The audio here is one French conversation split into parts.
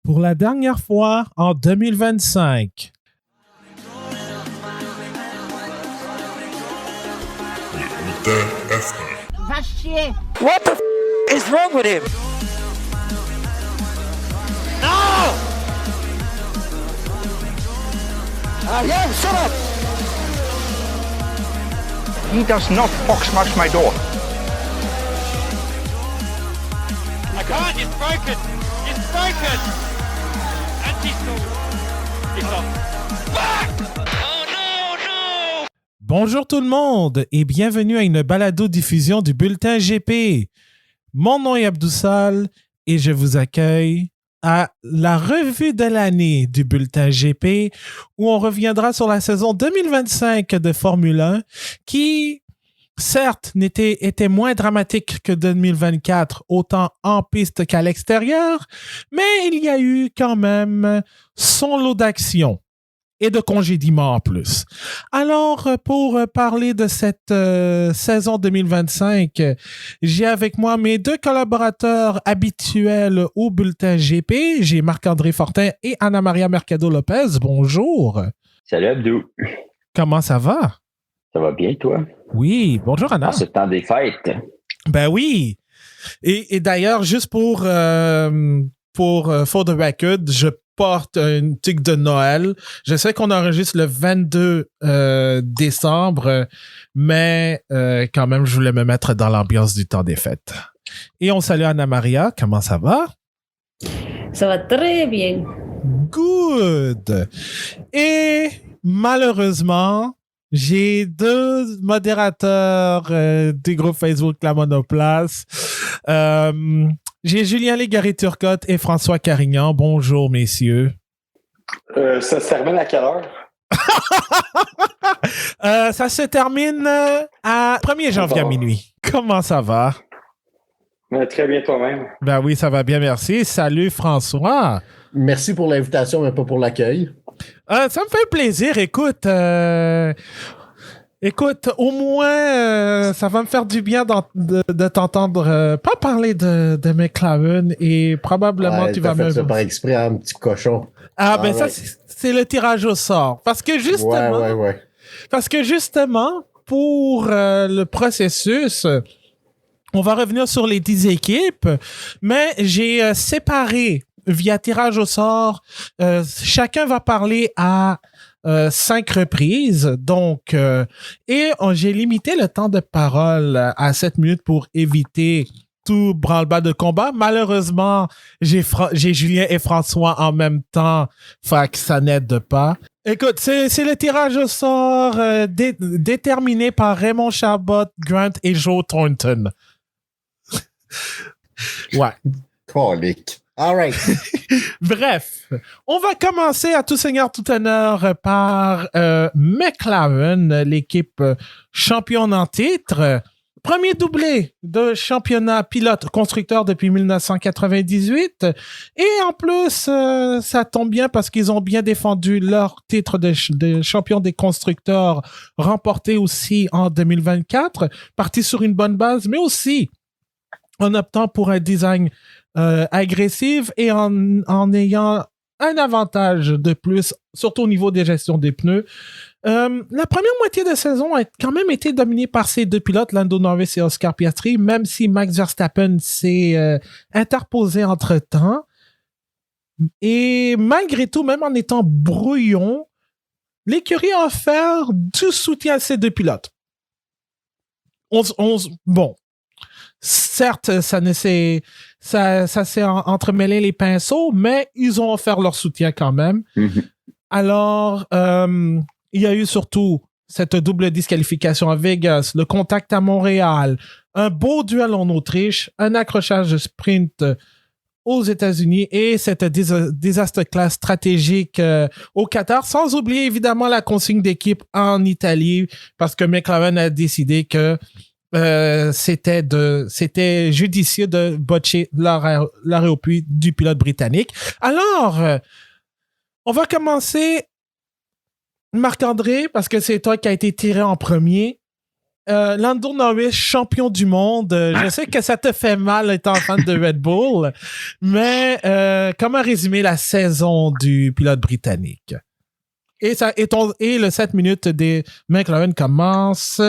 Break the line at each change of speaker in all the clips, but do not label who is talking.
pour la dernière fois en 2025.
Va chier.
What the is wrong with him?
No!
Yeah, shut up!
He does not smash my door.
I can't, it's broken! It's broken! Anti-stall! It's off. Back! Oh no, no!
Bonjour tout le monde et bienvenue à une balado-diffusion du Bulletin GP. Mon nom est Abdoussal et je vous accueille à la revue de l'année du Bulletin GP où on reviendra sur la saison 2025 de Formule 1 qui, certes, était moins dramatique que 2024, autant en piste qu'à l'extérieur, mais il y a eu quand même son lot d'action et de congédiements en plus. Alors, pour parler de cette saison 2025, j'ai avec moi mes deux collaborateurs habituels au Bulletin GP. J'ai Marc-André Fortin et Anna-Maria Mercado-Lopez. Bonjour.
Salut Abdou.
Comment ça va?
Ça va bien, toi?
Oui, bonjour Anna.
En ce temps des fêtes.
Ben oui. Et d'ailleurs, juste pour for the record, je porte une tique de Noël. Je sais qu'on enregistre le 22 décembre, mais quand même, je voulais me mettre dans l'ambiance du temps des fêtes. Et on salue Anna-Maria. Comment ça va?
Ça va très bien.
Good. Et malheureusement, j'ai deux modérateurs du groupe Facebook La Monoplace. J'ai Julien Légaré-Turcotte et François Carignan. Bonjour, messieurs.
Ça se termine à quelle heure?
Ça se termine à 1er janvier à minuit. Comment ça va?
Très bien toi-même.
Ben oui, ça va bien, merci. Salut, François.
Merci pour l'invitation, mais pas pour l'accueil.
Ça me fait plaisir. Écoute, au moins, ça va me faire du bien de t'entendre pas parler de McLaren et probablement tu vas me...
fait ça par exprès, un petit cochon.
Ah, ben ça, c'est le tirage au sort. Parce que justement...
Ouais.
Parce que justement, pour le processus... On va revenir sur les 10 équipes, mais j'ai séparé via tirage au sort. Chacun va parler à 5 reprises. Donc, j'ai limité le temps de parole à 7 minutes pour éviter tout branle-bas de combat. Malheureusement, j'ai Julien et François en même temps, fait que ça n'aide pas. Écoute, c'est le tirage au sort déterminé par Raymond Chabot, Grant et Joe Thornton. Ouais.
Colique. All right.
Bref, on va commencer à tout seigneur, tout honneur par McLaren, l'équipe championne en titre. Premier doublé de championnat pilote-constructeur depuis 1998. Et en plus, ça tombe bien parce qu'ils ont bien défendu leur titre de champion des constructeurs, remporté aussi en 2024. Parti sur une bonne base, mais aussi en optant pour un design agressif et en ayant un avantage de plus, surtout au niveau des gestions des pneus. La première moitié de saison a quand même été dominée par ces deux pilotes, Lando Norris et Oscar Piastri, même si Max Verstappen s'est interposé entre-temps. Et malgré tout, même en étant brouillon, l'écurie a offert du soutien à ces deux pilotes. Bon. Certes, ça s'est entremêlé les pinceaux, mais ils ont offert leur soutien quand même. Mm-hmm. Alors, il y a eu surtout cette double disqualification à Vegas, le contact à Montréal, un beau duel en Autriche, un accrochage de sprint aux États-Unis et cette désastre classe stratégique au Qatar, sans oublier évidemment la consigne d'équipe en Italie, parce que McLaren a décidé que c'était judicieux de botcher l'arrêt au puits du pilote britannique. Alors, on va commencer, Marc-André, parce que c'est toi qui as été tiré en premier. Lando Norris, champion du monde. Je sais que ça te fait mal étant fan de Red Bull, mais comment résumer la saison du pilote britannique? Et le 7 minutes des McLaren commence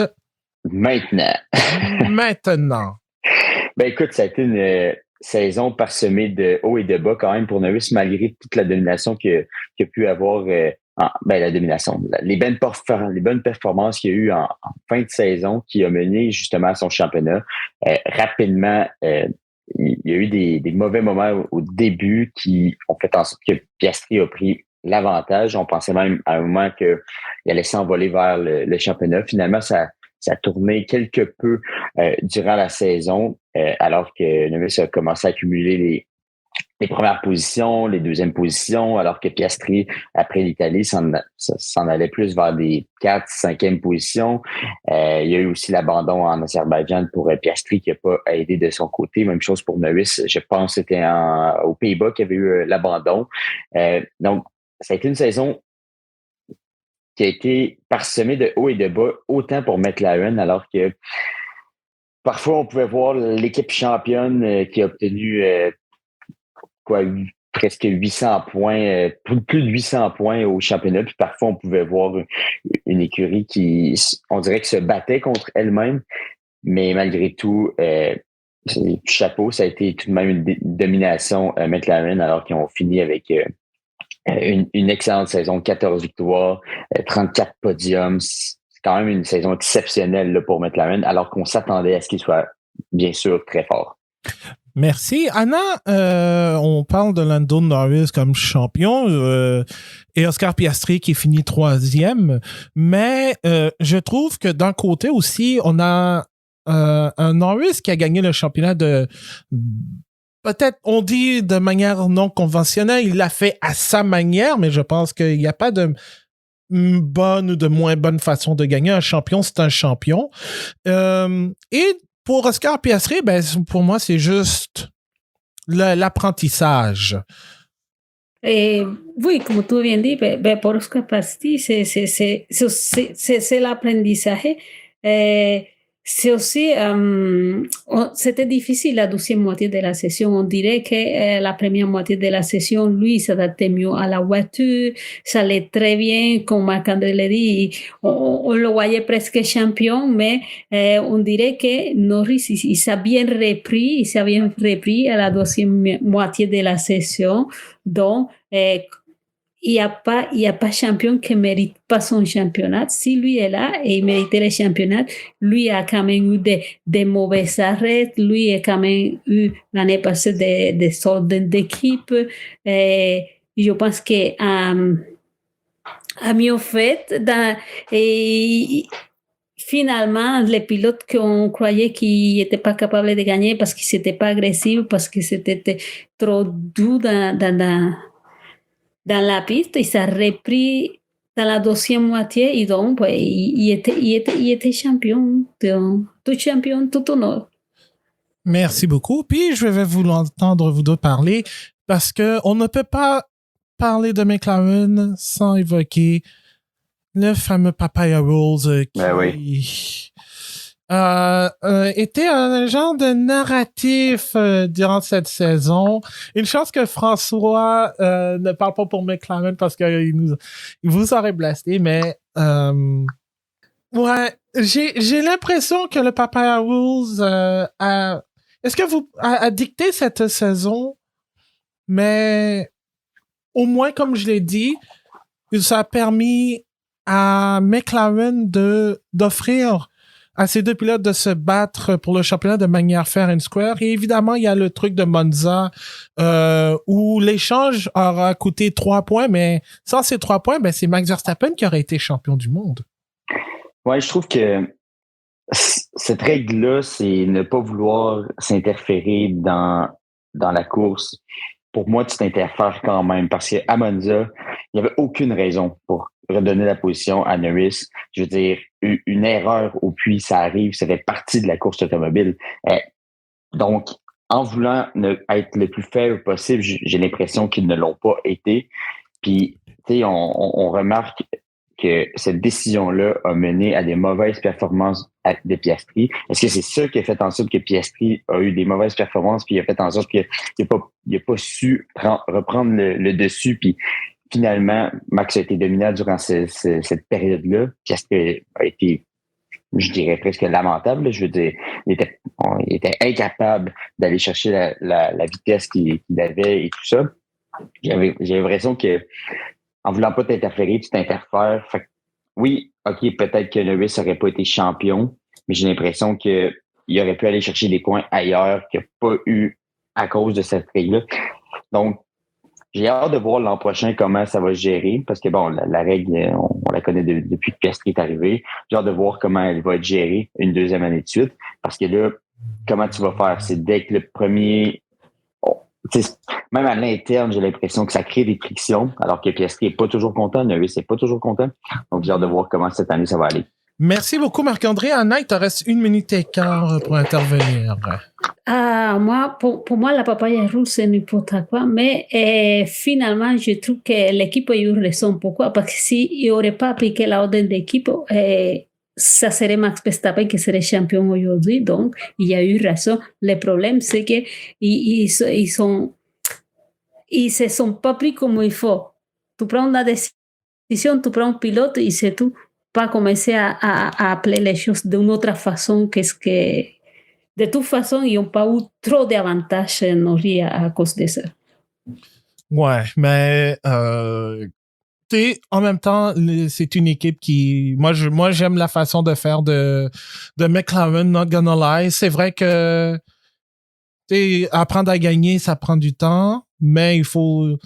Maintenant.
maintenant.
Ben écoute, ça a été une saison parsemée de hauts et de bas quand même pour Norris, malgré toute la domination qu'il a pu avoir. La domination, les bonnes performances qu'il y a eu en fin de saison qui a mené justement à son championnat. Rapidement, il y a eu des mauvais moments au début qui ont fait en sorte que Piastri a pris l'avantage. On pensait même à un moment qu'il allait s'envoler vers le championnat. Finalement, ça a tourné quelque peu durant la saison, alors que Norris a commencé à accumuler les premières positions, les deuxièmes positions, alors que Piastri, après l'Italie, s'en allait plus vers des 4, 5e positions. Il y a eu aussi l'abandon en Azerbaïdjan pour Piastri qui n'a pas aidé de son côté. Même chose pour Norris. Je pense que c'était aux Pays-Bas qu'il y avait eu l'abandon. Donc, ça a été une saison qui a été parsemée de hauts et de bas, autant pour McLaren, alors que parfois on pouvait voir l'équipe championne qui a obtenu presque 800 points, plus de 800 points au championnat. Puis parfois, on pouvait voir une écurie qui, on dirait que se battait contre elle-même. Mais malgré tout, chapeau, ça a été tout de même une domination McLaren, alors qu'ils ont fini avec une excellente saison, 14 victoires, 34 podiums. C'est quand même une saison exceptionnelle là, pour McLaren, alors qu'on s'attendait à ce qu'il soit, bien sûr, très fort.
Merci. Anna, on parle de Lando Norris comme champion et Oscar Piastri qui finit 3e, mais je trouve que d'un côté aussi, on a un Norris qui a gagné le championnat peut-être, on dit de manière non conventionnelle, il l'a fait à sa manière, mais je pense qu'il n'y a pas de bonne ou de moins bonne façon de gagner. Un champion, c'est un champion. Et pour Oscar Piastri, pour moi, c'est juste l'apprentissage.
Oui, como tú bien dit, por Oscar Piastri, c'est l'apprentissage. C'est aussi, c'était difficile la deuxième moitié de la session. On dirait que la première moitié de la session, lui, s'adaptait mieux à la voiture, ça allait très bien, comme Marc-André l'a dit, on le voyait presque champion, mais on dirait que Norris, il s'est bien repris à la deuxième moitié de la session. Donc, il n'y a pas champion qui ne mérite pas son championnat. Si lui est là et il méritait le championnat, lui a quand même eu des mauvais arrêts. Lui a quand même eu l'année passée des sortes d'équipe. Je pense que a mieux fait. Finalement, les pilotes qu'on croyait qu'ils n'étaient pas capables de gagner parce qu'ils n'étaient pas agressifs, parce que c'était trop dur dans la piste, il s'est repris dans la deuxième moitié et donc il était champion, tout champion, tout honneur.
Merci beaucoup. Puis je vais vous entendre vous deux parler parce que on ne peut pas parler de McLaren sans évoquer le fameux Papaya Rules qui était un genre de narratif durant cette saison. Une chance que François ne parle pas pour McLaren parce qu'il vous aurait blasté, mais ouais, j'ai l'impression que le Papaya Rules est-ce que vous a dicté cette saison, mais au moins, comme je l'ai dit, ça a permis à McLaren d'offrir à ces deux pilotes de se battre pour le championnat de manière fair and square. Et évidemment, il y a le truc de Monza où l'échange aura coûté 3 points, mais sans ces 3 points, c'est Max Verstappen qui aurait été champion du monde.
Ouais, je trouve que cette règle-là, c'est ne pas vouloir s'interférer dans la course. Pour moi, tu t'interfères quand même parce qu'à Monza, il n'y avait aucune raison pour redonner la position à Norris. Je veux dire, une erreur au puits, ça arrive, ça fait partie de la course automobile. Donc, en voulant être le plus fair possible, j'ai l'impression qu'ils ne l'ont pas été. Puis, tu sais, on remarque que cette décision-là a mené à des mauvaises performances de Piastri? Est-ce que c'est ça qui a fait en sorte que Piastri a eu des mauvaises performances puis il a fait en sorte qu'il n'a pas su reprendre le dessus puis finalement, Max a été dominant durant cette période-là. Piastri a été, je dirais, presque lamentable. Je veux dire, il était incapable d'aller chercher la vitesse qu'il avait et tout ça. J'ai l'impression que en voulant pas t'interférer, tu t'interfères. Fait que, oui, OK, peut-être que Lewis n'aurait pas été champion, mais j'ai l'impression qu'il aurait pu aller chercher des points ailleurs qu'il n'a pas eu à cause de cette règle-là. Donc, j'ai hâte de voir l'an prochain comment ça va se gérer, parce que bon, la règle, on la connaît depuis que Piastri est arrivé. J'ai hâte de voir comment elle va être gérée une deuxième année de suite, parce que là, comment tu vas faire? C'est dès que le premier... Même à l'interne, j'ai l'impression que ça crée des frictions, alors que Piastri n'est pas toujours content, Lewis n'est pas toujours content. Donc, j'ai hâte de voir comment cette année ça va aller.
Merci beaucoup, Marc-André. Anna, il te reste 1 minute et quart pour intervenir.
Moi, pour moi, la papaya rouge, c'est n'importe quoi. Mais finalement, je trouve que l'équipe a eu raison. Pourquoi? Parce que s'il n'aurait pas appliqué l'ordre d'équipe, ça serait Max Verstappen qui serait champion aujourd'hui. Donc, il y a eu raison. Le problème, c'est qu'ils se sont pas pris comme il faut. Tu prends la décision, tu prends un pilote et c'est tout. Pas commencer à appeler les choses d'une autre façon qu'est-ce que... De toute façon, ils n'ont pas eu trop d'avantages Norris à cause de ça.
Ouais, mais en même temps, c'est une équipe qui... Moi, j'aime la façon de faire de McLaren, not gonna lie. C'est vrai que apprendre à gagner, ça prend du temps, mais il faut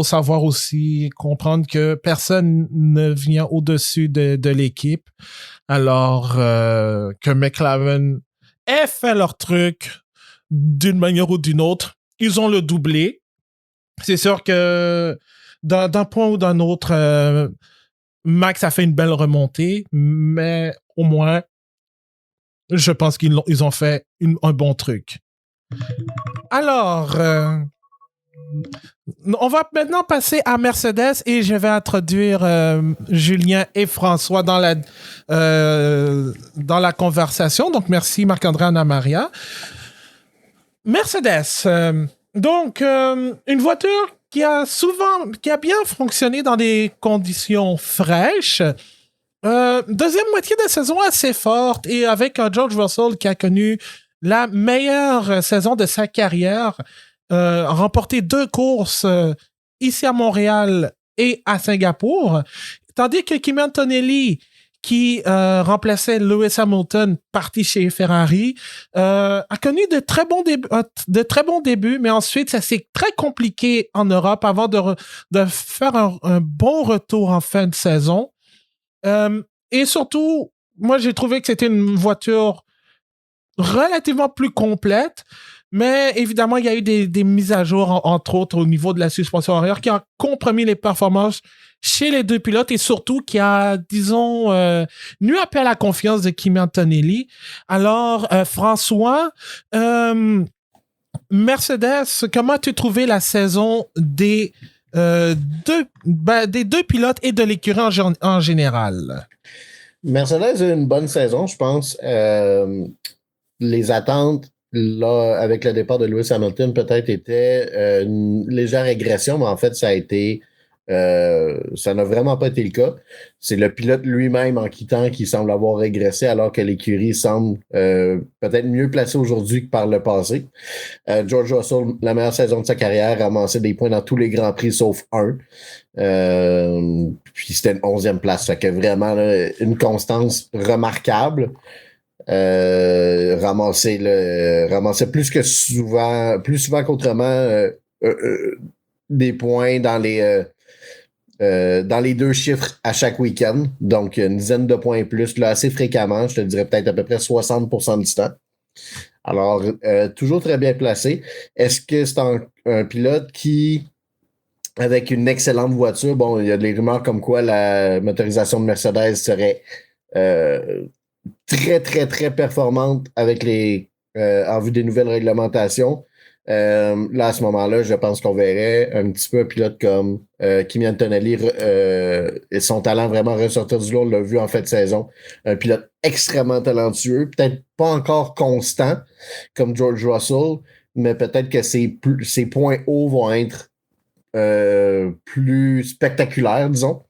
savoir aussi comprendre que personne ne vient au-dessus de l'équipe. Alors que McLaren ait fait leur truc d'une manière ou d'une autre, ils ont le doublé. C'est sûr que d'un point ou d'un autre, Max a fait une belle remontée, mais au moins, je pense qu'ils ont fait un bon truc. Alors, on va maintenant passer à Mercedes et je vais introduire Julien et François dans la conversation. Donc, merci Marc-André, Anna-Maria. Mercedes, une voiture qui a bien fonctionné dans des conditions fraîches. Deuxième moitié de saison assez forte et avec un George Russell qui a connu la meilleure saison de sa carrière, remporté 2 courses ici à Montréal et à Singapour, tandis que Kimi Antonelli, qui remplaçait Lewis Hamilton, parti chez Ferrari, a connu de très bons débuts, mais ensuite, ça s'est très compliqué en Europe avant de faire un bon retour en fin de saison. Et surtout, moi, j'ai trouvé que c'était une voiture relativement plus complète, mais évidemment, il y a eu des mises à jour, entre autres, au niveau de la suspension arrière, qui a compromis les performances chez les deux pilotes et surtout qui a, disons, nu un peu à la confiance de Kimi Antonelli. Alors, François, Mercedes, comment as-tu trouvé la saison des deux pilotes et de l'écurie en général?
Mercedes a une bonne saison, je pense. Les attentes, là, avec le départ de Lewis Hamilton, peut-être étaient une légère régression, mais en fait, ça n'a vraiment pas été le cas. C'est le pilote lui-même en quittant qui semble avoir régressé, alors que l'écurie semble peut-être mieux placée aujourd'hui que par le passé. George Russell, la meilleure saison de sa carrière, ramassait des points dans tous les grands prix sauf un. Puis c'était une 11e place. Ça fait que vraiment là, une constance remarquable. Ramasser plus souvent qu'autrement des points dans les 2 chiffres à chaque week-end. Donc, une dizaine de points plus, là, assez fréquemment. Je te dirais peut-être à peu près 60% du temps. Alors, toujours très bien placé. Est-ce que c'est un pilote qui, avec une excellente voiture, bon, il y a des rumeurs comme quoi la motorisation de Mercedes serait très, très, très performante avec en vue des nouvelles réglementations. Là, à ce moment-là, je pense qu'on verrait un petit peu un pilote comme Kimi Antonelli et son talent vraiment ressortir du lot. On l'a vu en fin de saison. Un pilote extrêmement talentueux, peut-être pas encore constant comme George Russell, mais peut-être que ses points hauts vont être plus spectaculaires, disons,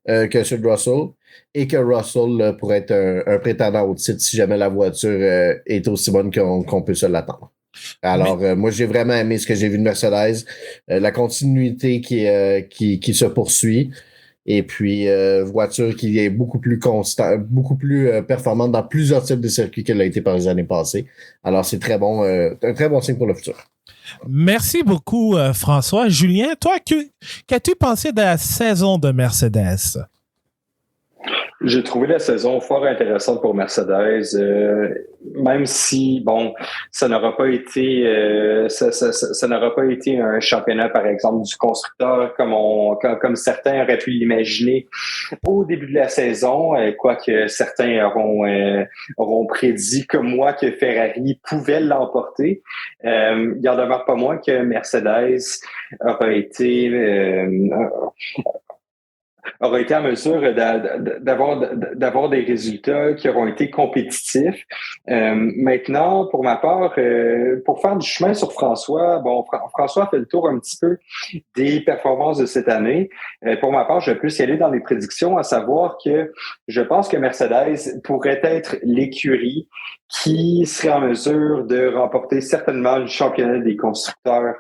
que ceux de Russell. Et que Russell là, pourrait être un prétendant au titre si jamais la voiture est aussi bonne qu'on peut se l'attendre. Alors, moi, j'ai vraiment aimé ce que j'ai vu de Mercedes, la continuité qui se poursuit, et puis voiture qui est beaucoup plus constante, beaucoup plus performante dans plusieurs types de circuits qu'elle a été par les années passées. Alors, c'est très bon, un très bon signe pour le futur.
Merci beaucoup, François. Julien, toi, qu'as-tu pensé de la saison de Mercedes?
J'ai trouvé la saison fort intéressante pour Mercedes, même si, bon, ça n'aura pas été un championnat, par exemple, du constructeur comme certains auraient pu l'imaginer au début de la saison, quoique certains auront prédit, comme moi, que Ferrari pouvait l'emporter. Il en demeure pas moins que Mercedes aurait été en mesure d'avoir des résultats qui auront été compétitifs. Maintenant, pour ma part, pour faire du chemin sur François, bon, François a fait le tour un petit peu des performances de cette année. Pour ma part, je peux y aller dans les prédictions, à savoir que je pense que Mercedes pourrait être l'écurie qui serait en mesure de remporter certainement le championnat des constructeurs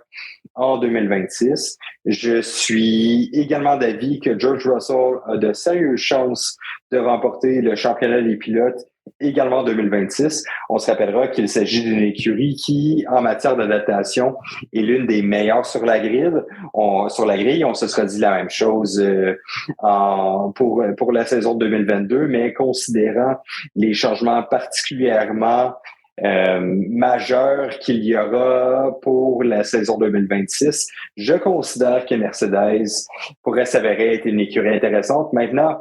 en 2026. Je suis également d'avis que George Russell a de sérieuses chances de remporter le championnat des pilotes également en 2026. On se rappellera qu'il s'agit d'une écurie qui, en matière d'adaptation, est l'une des meilleures sur la grille. On se sera dit la même chose pour la saison 2022, mais considérant les changements particulièrement majeur qu'il y aura pour la saison 2026. Je considère que Mercedes pourrait s'avérer être une écurie intéressante. Maintenant,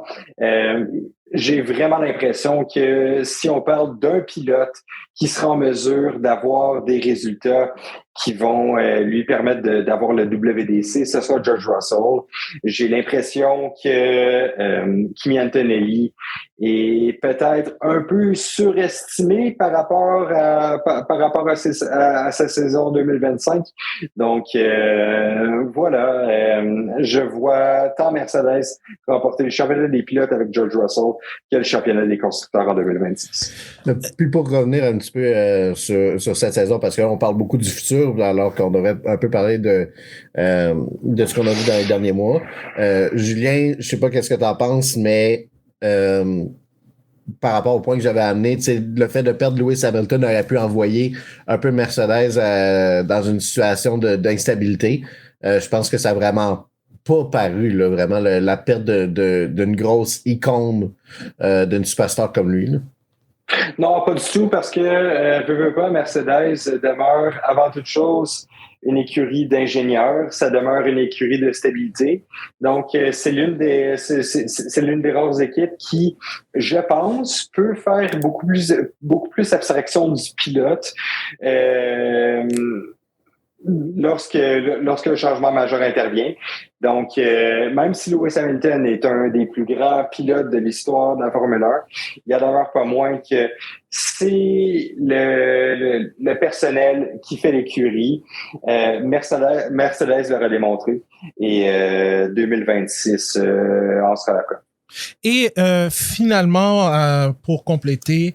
j'ai vraiment l'impression que si on parle d'un pilote qui sera en mesure d'avoir des résultats qui vont lui permettre d'avoir le WDC, ce sera George Russell. J'ai l'impression que Kimi Antonelli est peut-être un peu surestimé par rapport à sa saison 2025. Donc voilà, je vois tant Mercedes remporter le championnat des pilotes avec George Russell que le championnat des constructeurs en 2026.
Puis pour revenir un petit peu sur cette saison, parce que là, on parle beaucoup du futur, alors qu'on devrait un peu parler de ce qu'on a vu dans les derniers mois. Julien, je sais pas qu'est-ce que tu en penses, mais par rapport au point que j'avais amené, le fait de perdre Lewis Hamilton aurait pu envoyer un peu Mercedes dans une situation d'instabilité. Je pense que ça a vraiment pas paru, là, vraiment, la perte d'une grosse icône d'une superstar comme lui, là.
Non, pas du tout, parce que veux pas, Mercedes demeure avant toute chose une écurie d'ingénieurs, ça demeure une écurie de stabilité. Donc, c'est l'une des rares équipes qui, je pense, peut faire beaucoup plus abstraction du pilote. Lorsque le changement majeur intervient. Donc, même si Lewis Hamilton est un des plus grands pilotes de l'histoire de la Formule 1, il y a d'ailleurs pas moins que c'est le personnel qui fait l'écurie. Mercedes l'aura démontré. Et 2026, on sera là.
Et finalement, pour compléter,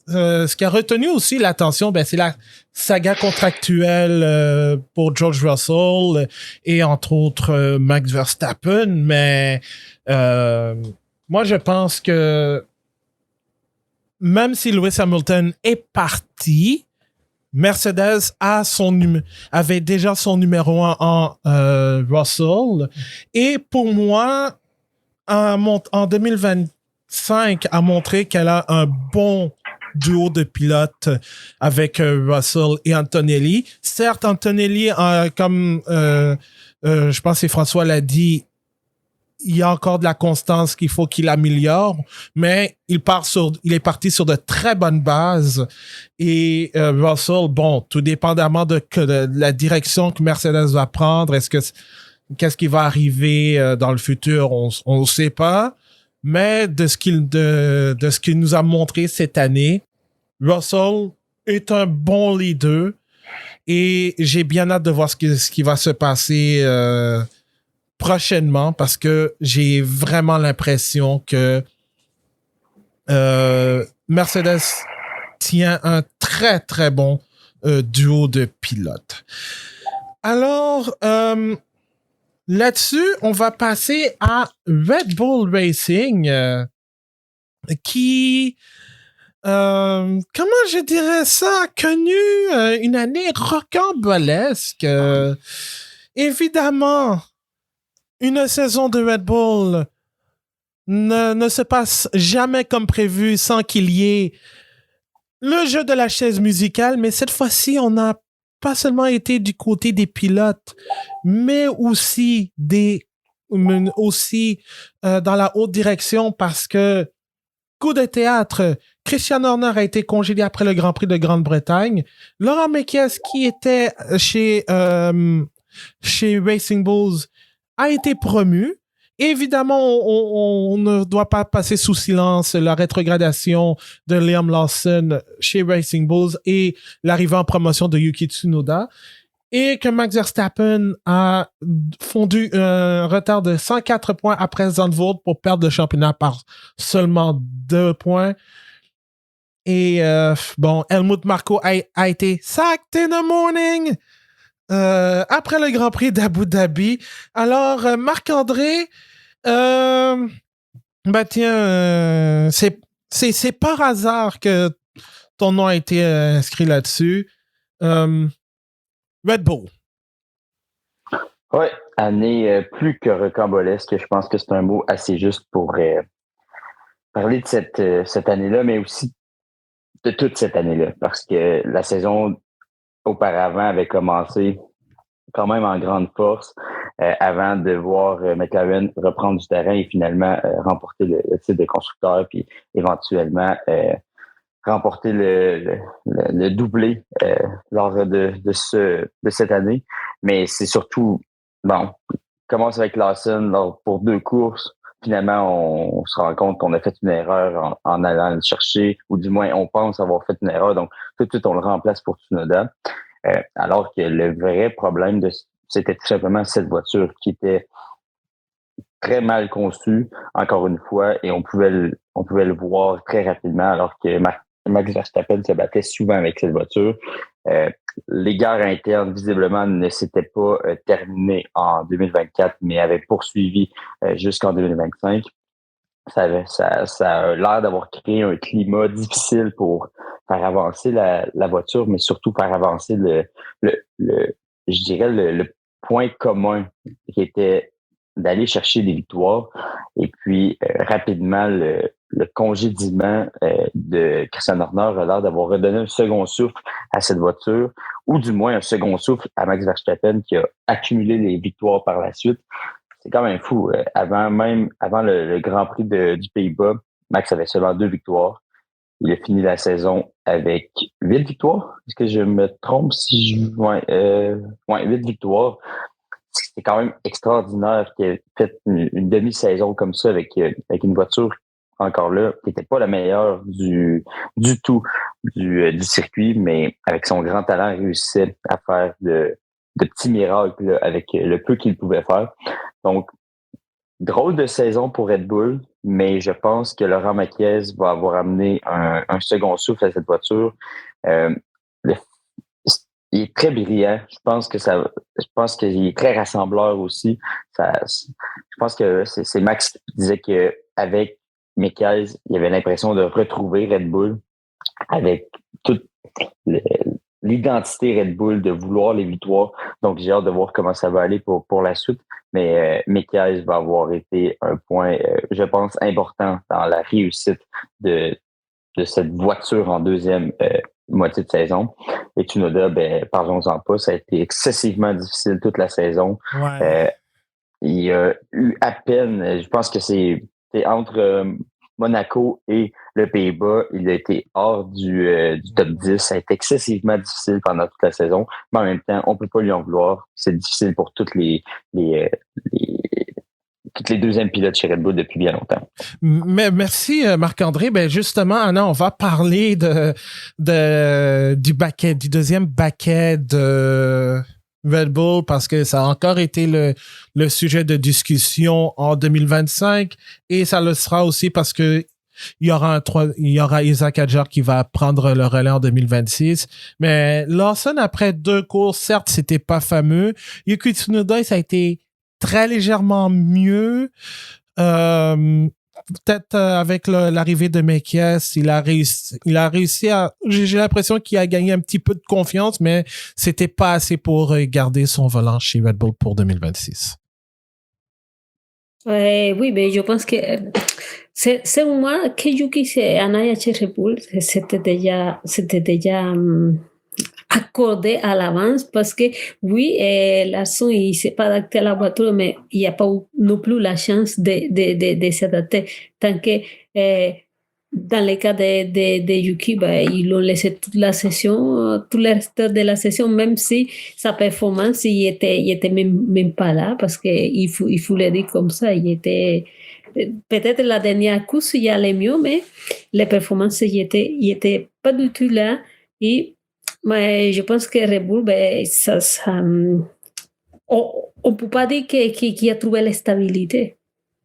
ce qui a retenu aussi l'attention, c'est la saga contractuelle pour George Russell et entre autres Max Verstappen. Mais moi, je pense que même si Lewis Hamilton est parti, Mercedes avait déjà son numéro 1 en Russell. Et pour moi, en 2025, a montré qu'elle a un bon duo de pilotes avec Russell et Antonelli. Certes, Antonelli, comme je pense que François l'a dit, il y a encore de la constance qu'il faut qu'il améliore, mais il est parti sur de très bonnes bases. Et Russell, bon, tout dépendamment de la direction que Mercedes va prendre, qu'est-ce qui va arriver dans le futur, on ne sait pas. Mais de ce qu'il nous a montré cette année, Russell est un bon leader et j'ai bien hâte de voir ce qui va se passer prochainement parce que j'ai vraiment l'impression que Mercedes tient un très, très bon duo de pilotes. Alors, là-dessus, on va passer à Red Bull Racing qui, comment je dirais ça, a connu une année rocambolesque. Évidemment, une saison de Red Bull ne se passe jamais comme prévu sans qu'il y ait le jeu de la chaise musicale, mais cette fois-ci, on n'a pas seulement été du côté des pilotes, mais aussi dans la haute direction parce que, coup de théâtre, Christian Horner a été congédié après le Grand Prix de Grande-Bretagne. Laurent Mekies, qui était chez Racing Bulls, a été promu. Évidemment, on ne doit pas passer sous silence la rétrogradation de Liam Lawson chez Racing Bulls et l'arrivée en promotion de Yuki Tsunoda. Et que Max Verstappen a fondu un retard de 104 points après Zandvoort pour perdre le championnat par seulement 2 points. Et Helmut Marko a été sacked in the morning après le Grand Prix d'Abu Dhabi. Alors, Marc-André, c'est par hasard que ton nom a été inscrit là-dessus. Red Bull.
Oui, année plus que rocambolesque. Je pense que c'est un mot assez juste pour parler de cette année-là, mais aussi de toute cette année-là, parce que la saison auparavant avait commencé quand même en grande force avant de voir McLaren reprendre du terrain et finalement remporter le titre de constructeur, puis éventuellement remporter le doublé lors de cette année. Mais c'est surtout, commence avec Lawson pour 2 courses. Finalement, on se rend compte qu'on a fait une erreur en allant le chercher, ou du moins, on pense avoir fait une erreur. Donc, tout de suite, on le remplace pour Tsunoda. Alors que le vrai problème, c'était tout simplement cette voiture qui était très mal conçue, encore une fois, et on pouvait le voir très rapidement, alors que Max Verstappen se battait souvent avec cette voiture. Les guerres internes, visiblement, ne s'étaient pas terminées en 2024, mais avaient poursuivi jusqu'en 2025. Ça a l'air d'avoir créé un climat difficile pour faire avancer la voiture, mais surtout faire avancer le point commun qui était d'aller chercher des victoires. Et puis, rapidement, le congédiement de Christian Horner a l'air d'avoir redonné un second souffle à cette voiture, ou du moins un second souffle à Max Verstappen qui a accumulé les victoires par la suite. C'est quand même fou. Avant le Grand Prix du Pays-Bas, Max avait seulement 2 victoires. Il a fini la saison avec 8 victoires. Est-ce que je me trompe si 8 victoires. C'est quand même extraordinaire qu'il ait fait une demi-saison comme ça avec une voiture encore là qui n'était pas la meilleure du tout du circuit, mais avec son grand talent, il réussissait à faire de petits miracles là, avec le peu qu'il pouvait faire. Donc, drôle de saison pour Red Bull, mais je pense que Laurent Mekies va avoir amené un second souffle à cette voiture. Il est très brillant. Je pense qu'il est très rassembleur aussi. Je pense que c'est Max qui disait qu'avec Mekies, il avait l'impression de retrouver Red Bull avec toute l'identité Red Bull, de vouloir les victoires. Donc, j'ai hâte de voir comment ça va aller pour la suite. Mais Mekies va avoir été un point, je pense, important dans la réussite de cette voiture en deuxième moitié de saison. Et Tsunoda, parlons-en pas, ça a été excessivement difficile toute la saison.
Ouais.
il y a eu à peine, je pense que c'est entre Monaco et le Pays-Bas, il a été hors du top 10. Ça a été excessivement difficile pendant toute la saison, mais en même temps, on peut pas lui en vouloir. C'est difficile pour toutes les deuxièmes pilotes chez Red Bull depuis bien longtemps.
Mais merci Marc-André. Ben justement, Anna, on va parler du deuxième baquet de Red Bull parce que ça a encore été le sujet de discussion en 2025 et ça le sera aussi parce que il y aura Isaac Hadjar qui va prendre le relais en 2026. Mais Lawson, après 2 courses, certes, c'était pas fameux. Yuki Tsunoda, ça a été très légèrement mieux. Peut-être avec l'arrivée de Mekies, il a réussi à... J'ai l'impression qu'il a gagné un petit peu de confiance, mais c'était pas assez pour garder son volant chez Red Bull pour 2026.
Oui, mais je pense que c'est moi que Yuki s'est en arrière chez Red Bull, c'était déjà accordé à l'avance parce que oui, Lawson il s'est pas adapté à la voiture, mais il n'y a pas non plus la chance de s'adapter. Tant que dans le cas de Yuki, ils l'ont laissé toute la session, tout le reste de la session, même si sa performance il était même pas là parce que il faut le dire comme ça, il était peut-être la dernière course il allait mieux, mais les performances il était pas du tout là. Et mais je pense que Red Bull, on peut pas dire qu'il a trouvé la stabilité.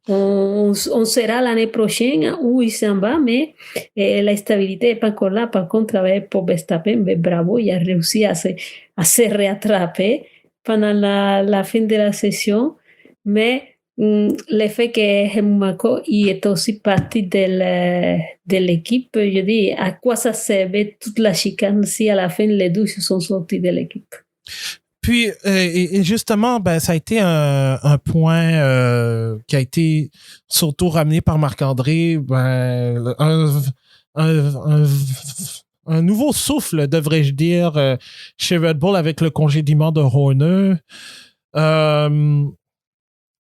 On sera l'année prochaine où il s'en va, mais la stabilité n'est pas encore là. Par contre, pour Verstappen, bravo, il a réussi à se rattraper pendant la fin de la session. Mais le fait que Helmut Marko est aussi partie de l'équipe, je dis, à quoi ça servait toute la chicane si à la fin les deux se sont sortis de l'équipe?
Puis, et justement, ça a été un point qui a été surtout ramené par Marc-André, un nouveau souffle, devrais-je dire, chez Red Bull avec le congédiement de Horner.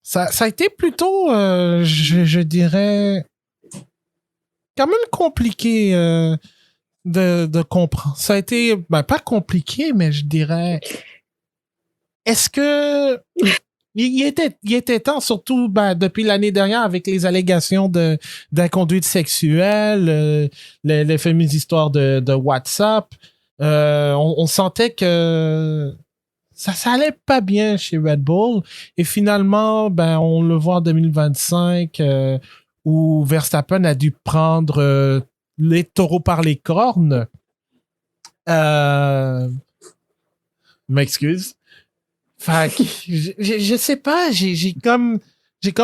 Ça a été plutôt, je dirais, quand même compliqué de comprendre. Ça a été, pas compliqué, mais je dirais, est-ce que il était temps, surtout depuis l'année dernière avec les allégations d'inconduite sexuelle, les fameuses histoires de WhatsApp, on sentait que ça allait pas bien chez Red Bull. Et finalement, on le voit en 2025 où Verstappen a dû prendre les taureaux par les cornes. M'excuse. Fait que, je sais pas, j'ai comme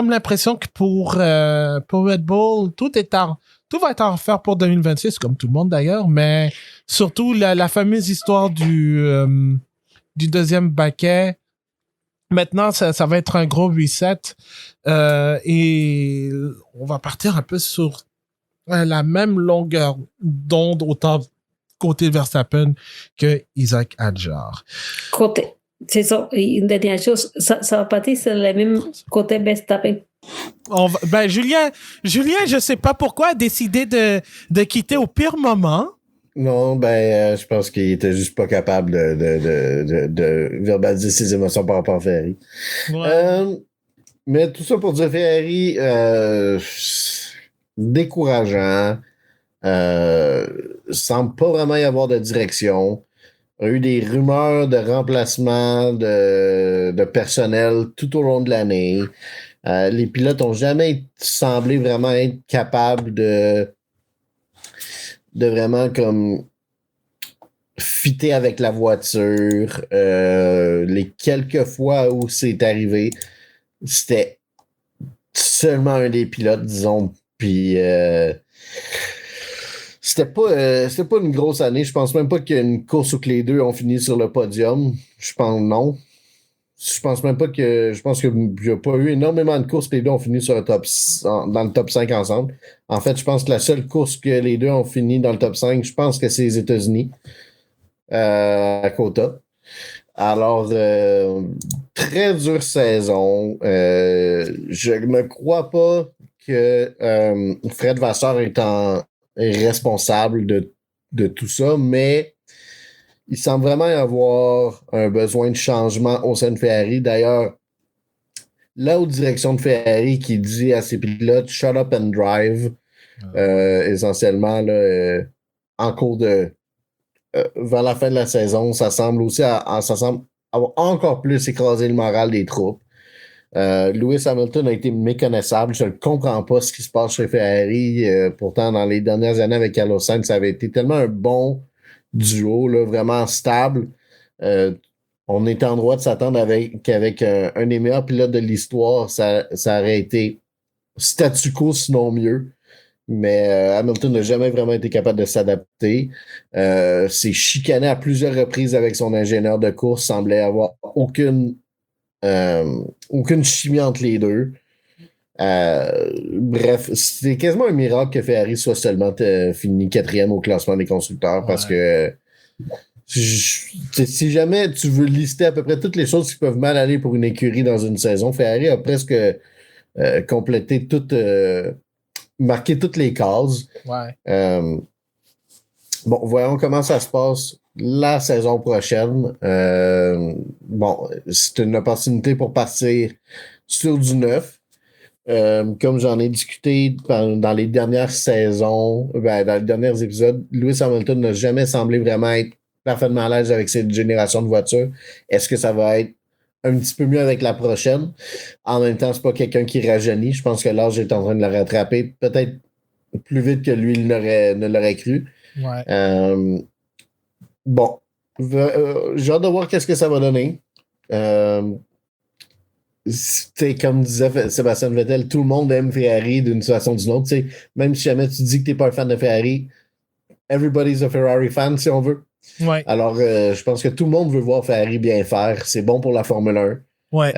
l'impression que pour Red Bull, tout va être à refaire pour 2026, comme tout le monde d'ailleurs, mais surtout la fameuse histoire du deuxième baquet. Maintenant, ça va être un gros reset. Et on va partir un peu sur la même longueur d'onde, autant côté Verstappen que Isaac Hadjar.
C'est ça. Une dernière chose, ça va partir sur le même côté Verstappen.
Julien, je sais pas pourquoi a décidé de quitter au pire moment.
Non, je pense qu'il était juste pas capable de verbaliser ses émotions par rapport à Ferrari. Ouais. Mais tout ça pour dire Ferrari, décourageant, semble pas vraiment y avoir de direction. Il y a eu des rumeurs de remplacement de personnel tout au long de l'année. Les pilotes n'ont jamais semblé vraiment être capables de vraiment comme fitter avec la voiture. Les quelques fois où c'est arrivé, c'était seulement un des pilotes, disons, puis c'était pas une grosse année. Je pense même pas qu'il y a une course où que les deux ont fini sur le podium. Je pense non. Je pense même pas que... Je pense qu'il n'y a pas eu énormément de courses que les deux ont fini sur dans le top 5 ensemble. En fait, je pense que la seule course que les deux ont fini dans le top 5, je pense que c'est les États-Unis, à Kota. Alors, très dure saison. Je ne crois pas que Fred Vasseur est responsable de tout ça, mais il semble vraiment y avoir un besoin de changement au sein de Ferrari. D'ailleurs, la haute direction de Ferrari qui dit à ses pilotes « shut up and drive », essentiellement, là, en cours de... vers la fin de la saison, ça semble avoir encore plus écrasé le moral des troupes. Lewis Hamilton a été méconnaissable. Je ne comprends pas ce qui se passe chez Ferrari. Pourtant, dans les dernières années avec Carlos Sainz, ça avait été tellement un bon duo, là, vraiment stable. On était en droit de s'attendre qu'avec un des meilleurs pilotes de l'histoire, ça aurait été statu quo, sinon mieux. Mais Hamilton n'a jamais vraiment été capable de s'adapter. S'est chicané à plusieurs reprises avec son ingénieur de course, semblait avoir aucune chimie entre les deux. Bref, c'est quasiment un miracle que Ferrari soit seulement fini 4e au classement des constructeurs, parce que si jamais tu veux lister à peu près toutes les choses qui peuvent mal aller pour une écurie dans une saison, Ferrari a presque complété marqué toutes les cases.
Ouais.
Bon, voyons comment ça se passe la saison prochaine. Bon, c'est une opportunité pour partir sur du neuf. Comme j'en ai discuté dans les dernières saisons, dans les derniers épisodes, Lewis Hamilton n'a jamais semblé vraiment être parfaitement à l'aise avec cette génération de voitures. Est-ce que ça va être un petit peu mieux avec la prochaine? En même temps, c'est pas quelqu'un qui rajeunit. Je pense que l'âge est en train de le rattraper peut-être plus vite que lui ne l'aurait cru.
Ouais.
Bon, j'ai hâte de voir qu'est-ce que ça va donner. Comme disait Sébastien Vettel, tout le monde aime Ferrari d'une façon ou d'une autre. T'sais, même si jamais tu dis que t'es pas un fan de Ferrari, everybody's a Ferrari fan, si on veut.
Ouais.
Alors, je pense que tout le monde veut voir Ferrari bien faire. C'est bon pour la Formule 1.
Ouais.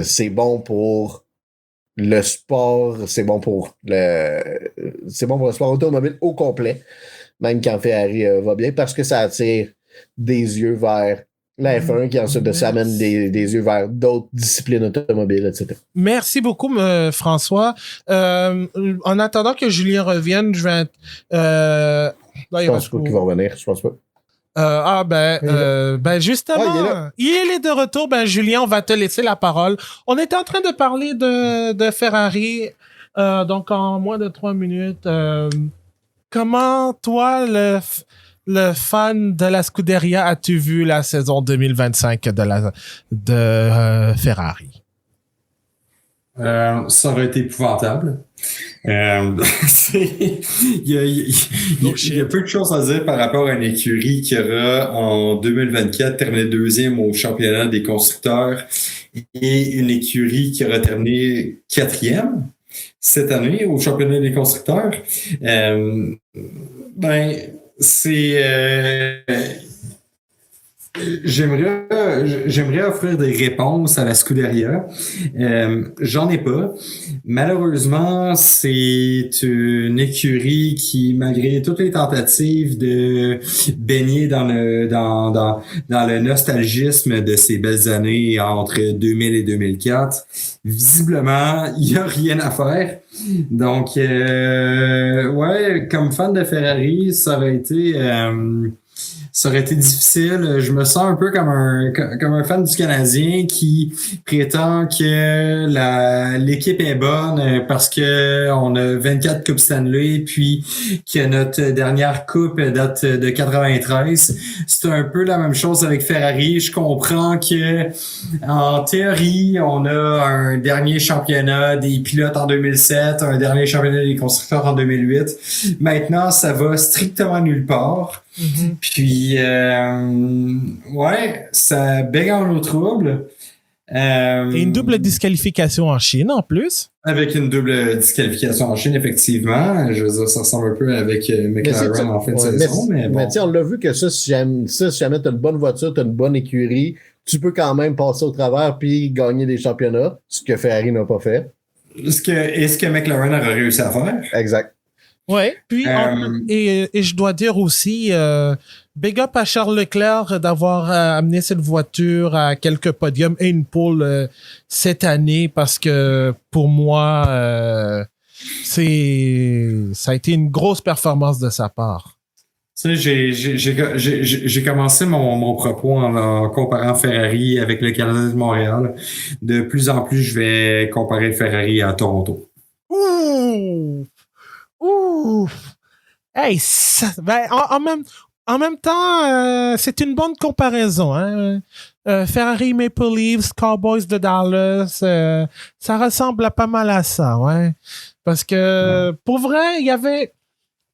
C'est bon pour le sport. C'est bon pour le sport automobile au complet. Même quand Ferrari va bien, parce que ça attire des yeux vers la F1 qui ensuite de ça amène des yeux vers d'autres disciplines automobiles, etc.
Merci beaucoup, François. En attendant que Julien revienne, je vais...
je pense pas qu'il va revenir, je pense pas.
Justement, il est de retour. Julien, on va te laisser la parole. On était en train de parler de Ferrari, donc en moins de 3 minutes. Comment, toi, le fan de la Scuderia, as-tu vu la saison 2025 de Ferrari?
Ça aurait été épouvantable. Il y a peu de choses à dire par rapport à une écurie qui aura en 2024 terminé 2e au championnat des constructeurs et une écurie qui aura terminé 4e cette année au championnat des constructeurs. J'aimerais offrir des réponses à la Scuderia. J'en ai pas. Malheureusement, c'est une écurie qui, malgré toutes les tentatives de baigner dans le nostalgisme de ces belles années entre 2000 et 2004, visiblement, il y a rien à faire. Donc, comme fan de Ferrari, ça aurait été difficile. Je me sens un peu comme un fan du Canadien qui prétend que l'équipe est bonne parce que on a 24 Coupes Stanley, puis que notre dernière coupe date de 93. C'est un peu la même chose avec Ferrari. Je comprends que en théorie, on a un dernier championnat des pilotes en 2007, un dernier championnat des constructeurs en 2008. Maintenant, ça va strictement nulle part. Mm-hmm. Puis, ça baigne en eau trouble.
Et une double disqualification en Chine, en plus.
Avec une double disqualification en Chine, effectivement. Je veux dire, ça ressemble un peu avec McLaren en fin de saison. Mais bon.
On l'a vu que si jamais t'as une bonne voiture, t'as une bonne écurie, tu peux quand même passer au travers puis gagner des championnats, ce que Ferrari n'a pas fait.
Est-ce que McLaren aurait réussi à faire?
Exact.
Ouais, puis et je dois dire aussi big up à Charles Leclerc d'avoir amené cette voiture à quelques podiums et une pole cette année parce que pour moi, ça a été une grosse performance de sa part.
Tu sais, j'ai commencé mon propos en comparant Ferrari avec le Canadien de Montréal. De plus en plus, je vais comparer Ferrari à Toronto.
Ouh! Ouh! Hey, en même temps, c'est une bonne comparaison. Hein? Ferrari Maple Leafs, Cowboys de Dallas, ça ressemble pas mal à ça. Ouais? Parce que, pour vrai, il y avait...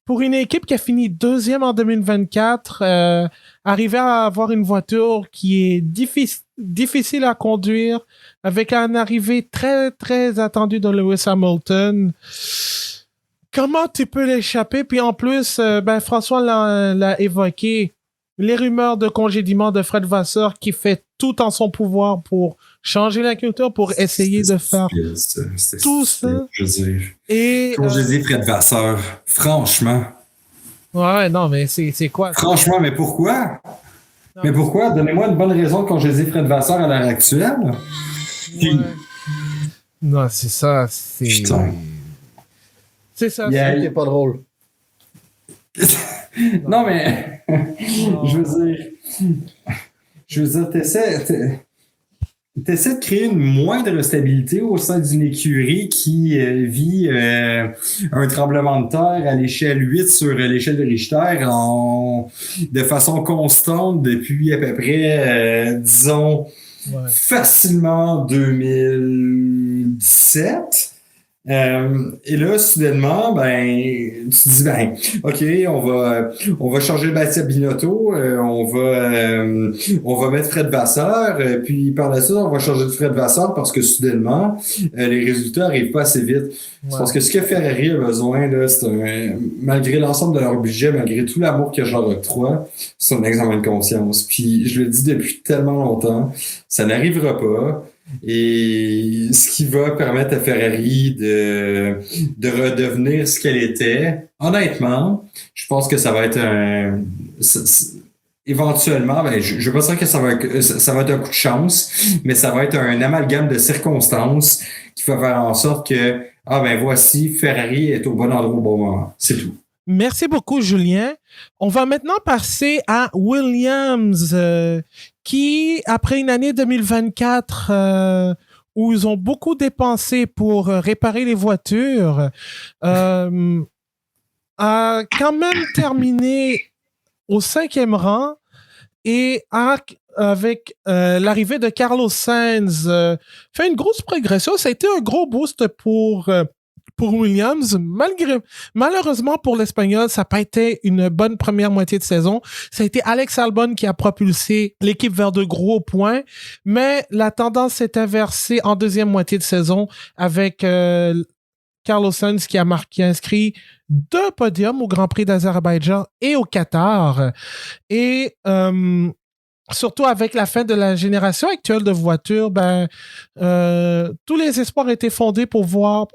Pour une équipe qui a fini deuxième en 2024, arriver à avoir une voiture qui est difficile à conduire, avec une arrivée très, très attendue de Lewis Hamilton, comment tu peux l'échapper? Puis en plus, François l'a évoqué, les rumeurs de congédiement de Fred Vasseur qui fait tout en son pouvoir pour changer la culture, pour essayer de faire tout ça.
Je veux dire.
Et
congédier Fred Vasseur, franchement.
Ouais, non, mais c'est quoi?
Franchement, mais pourquoi? Non. Mais pourquoi? Donnez-moi une bonne raison de congédier Fred Vasseur à l'heure actuelle.
Ouais. Non, c'est ça.
Putain.
C'est ça.
C'est pas drôle.
Non, mais non. Je veux dire, t'essaies de créer une moindre stabilité au sein d'une écurie qui vit un tremblement de terre à l'échelle 8 sur l'échelle de Richter de façon constante depuis à peu près, disons, facilement 2017. Et là, soudainement, tu te dis, OK, on va changer le Bastien Binotto, on va mettre Fred Vasseur, puis par la suite, on va changer de Fred Vasseur parce que soudainement, les résultats arrivent pas assez vite. Ouais. C'est parce que ce que Ferrari a besoin, là, malgré l'ensemble de leur budget, malgré tout l'amour que je leur octroie, c'est un examen de conscience. Puis, je le dis depuis tellement longtemps, ça n'arrivera pas. Et ce qui va permettre à Ferrari de redevenir ce qu'elle était, honnêtement, je pense que ça va être éventuellement, je ne veux pas dire que ça va être un coup de chance, mais ça va être un amalgame de circonstances qui va faire en sorte que, voici, Ferrari est au bon endroit au bon moment. C'est tout.
Merci beaucoup, Julien. On va maintenant passer à Williams, qui, après une année 2024 où ils ont beaucoup dépensé pour réparer les voitures, a quand même terminé au 5e rang et avec l'arrivée de Carlos Sainz, fait une grosse progression. Ça a été un gros boost pour Williams. Malheureusement pour l'Espagnol, ça n'a pas été une bonne première moitié de saison. Ça a été Alex Albon qui a propulsé l'équipe vers de gros points, mais la tendance s'est inversée en deuxième moitié de saison avec Carlos Sainz qui a inscrit 2 podiums au Grand Prix d'Azerbaïdjan et au Qatar. Et surtout avec la fin de la génération actuelle de voitures, tous les espoirs étaient fondés pour voir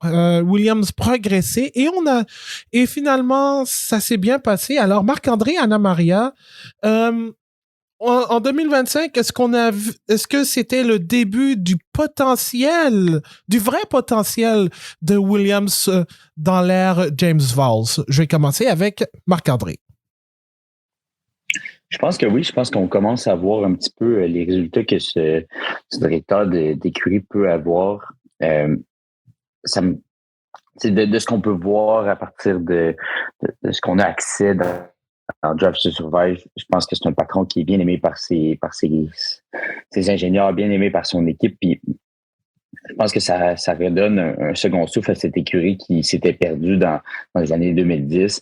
Williams progresser et finalement ça s'est bien passé. Alors Marc-André Anna Maria, en 2025, est-ce que c'était le début du vrai potentiel de Williams dans l'ère James Valls? Je vais commencer avec Marc-André.
Je pense que oui, je pense qu'on commence à voir un petit peu les résultats que ce directeur d'écurie peut avoir. De ce qu'on peut voir à partir de ce qu'on a accès dans Drive to Survive, je pense que c'est un patron qui est bien aimé par ses ingénieurs, bien aimé par son équipe. Puis je pense que ça redonne un second souffle à cette écurie qui s'était perdue dans les années 2010.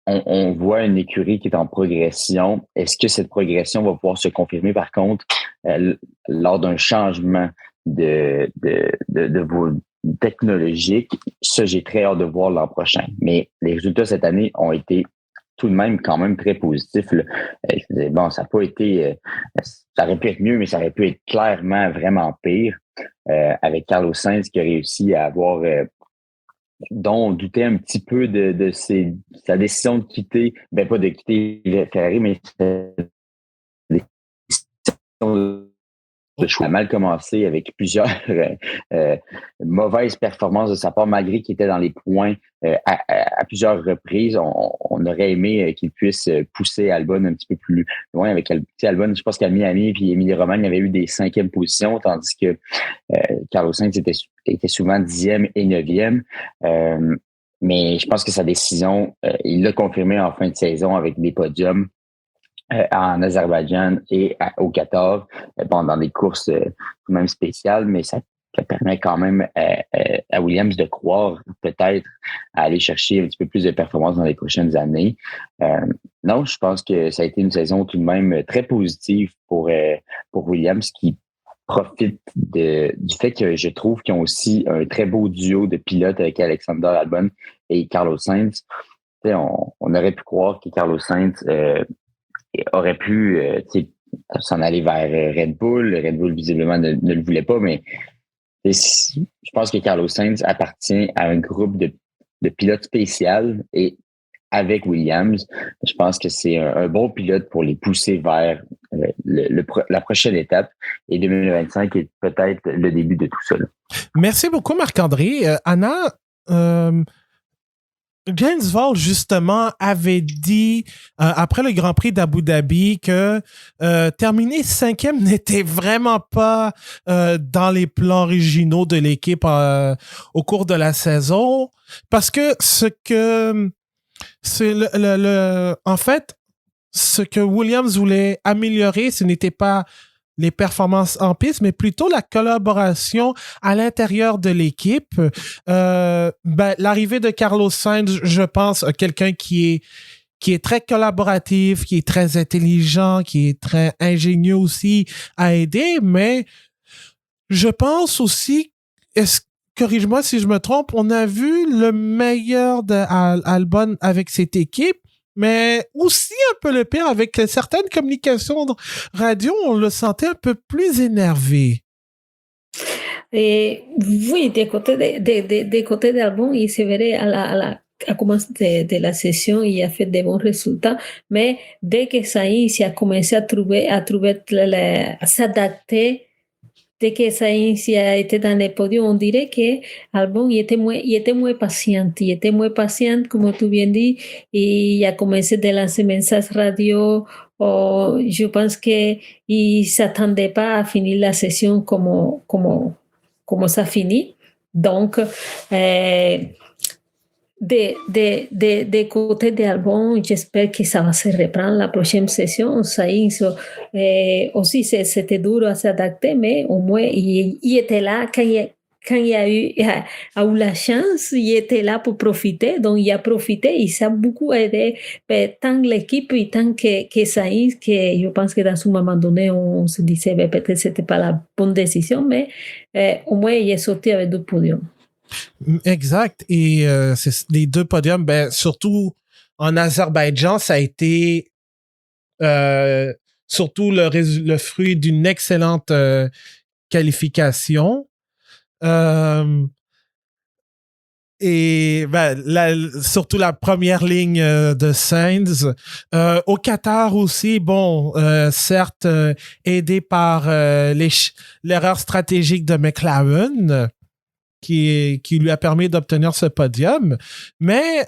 On voit une écurie qui est en progression. Est-ce que cette progression va pouvoir se confirmer, par contre, lors d'un changement de technologique? Ça, j'ai très hâte de voir l'an prochain. Mais les résultats cette année ont été tout de même quand même très positifs. Là. Ça n'a pas été... ça aurait pu être mieux, mais ça aurait pu être clairement vraiment pire. Avec Carlos Sainz qui a réussi à avoir dont on doutait un petit peu de sa décision de quitter, pas de quitter Ferrari, mais sa décision de choix. A mal commencé avec plusieurs mauvaises performances de sa part, malgré qu'il était dans les points à plusieurs reprises. On aurait aimé qu'il puisse pousser Albon un petit peu plus loin avec Albon. Je pense qu'à Miami puis Émilie-Romagne avait eu des 5e positions, tandis que Carlos Sainz était souvent 10e et 9e. Mais je pense que sa décision, il l'a confirmé en fin de saison avec des podiums en Azerbaïdjan et au Qatar, dans des courses tout de même spéciales, mais ça permet quand même à Williams de croire peut-être à aller chercher un petit peu plus de performance dans les prochaines années. Non, je pense que ça a été une saison tout de même très positive pour Williams, qui profite du fait que je trouve qu'ils ont aussi un très beau duo de pilotes avec Alexander Albon et Carlos Sainz. On aurait pu croire que Carlos Sainz aurait pu s'en aller vers Red Bull. Red Bull, visiblement, ne le voulait pas, mais je pense que Carlos Sainz appartient à un groupe de pilotes spécial, et avec Williams, je pense que c'est un bon pilote pour les pousser vers la prochaine étape, et 2025 est peut-être le début de tout ça.
Merci beaucoup, Marc-André. Anna, James Vowles, justement, avait dit après le Grand Prix d'Abu Dhabi que terminer 5e n'était vraiment pas dans les plans originaux de l'équipe au cours de la saison, parce que en fait, ce que Williams voulait améliorer, ce n'était pas les performances en piste, mais plutôt la collaboration à l'intérieur de l'équipe. L'arrivée de Carlos Sainz, je pense, quelqu'un qui est très collaboratif, qui est très intelligent, qui est très ingénieux aussi à aider, mais je pense aussi, corrige-moi si je me trompe, on a vu le meilleur d'Albon avec cette équipe, mais aussi un peu le pire avec certaines communications radio, on le sentait un peu plus énervé.
Et oui, des côtés d'Albon, il se verrait à commencer de la session, il a fait de bons résultats, mais dès que Sainz a commencé à s'adapter, dès que Sainz a été dans les podiums, on dirait que Albon il était moins patient. Il était moins patient, comme tu viens dit, et il a commencé de lancer messages radio. Je pense qu'il ne s'attendait pas à finir la session comme ça finit. Donc, des côtés d'Albon, j'espère que ça va se reprendre la prochaine session. Sainz aussi, c'était dur à s'adapter, mais au moins, il était là quand il a eu la chance, il était là pour profiter, donc il a profité, il s'est beaucoup aidé, tant l'équipe et tant que Sainz, que je pense que dans un moment donné, on se disait peut-être que c'était pas la bonne décision, mais au moins, il est sorti avec 2 podiums.
Exact. Et les 2 podiums, surtout en Azerbaïdjan, ça a été surtout le fruit d'une excellente qualification. Et surtout la première ligne de Sainz. Au Qatar aussi, certes, aidé par l'erreur stratégique de McLaren, qui lui a permis d'obtenir ce podium. Mais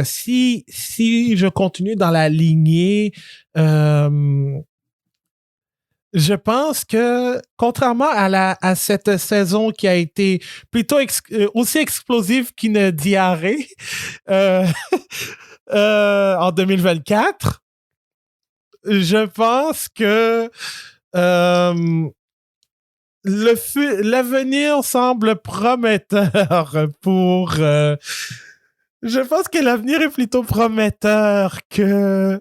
si je continue dans la lignée, je pense que, contrairement à cette saison qui a été plutôt aussi explosive qu'une diarrhée en 2024, je pense que l'avenir semble prometteur pour... je pense que l'avenir est plutôt prometteur que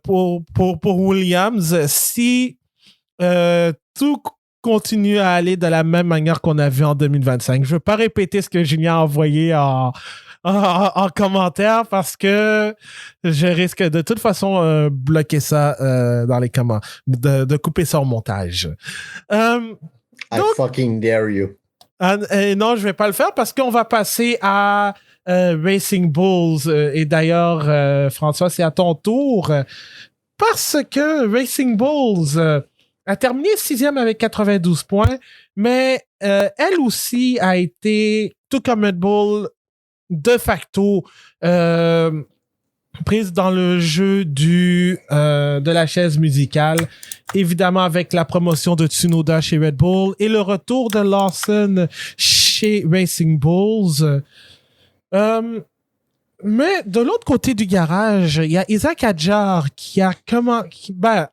pour Williams si tout continue à aller de la même manière qu'on a vu en 2025. Je ne veux pas répéter ce que Julien a envoyé en commentaire parce que je risque de toute façon bloquer ça dans les commentaires, de couper ça au montage.
I fucking dare you.
Non, je vais pas le faire parce qu'on va passer à Racing Bulls. Et d'ailleurs, François, c'est à ton tour. Parce que Racing Bulls a terminé 6e avec 92 points, mais elle aussi a été, tout comme Red Bull, de facto prise dans le jeu de la chaise musicale, évidemment avec la promotion de Tsunoda chez Red Bull et le retour de Lawson chez Racing Bulls. Mais de l'autre côté du garage, il y a Isaac Hadjar qui a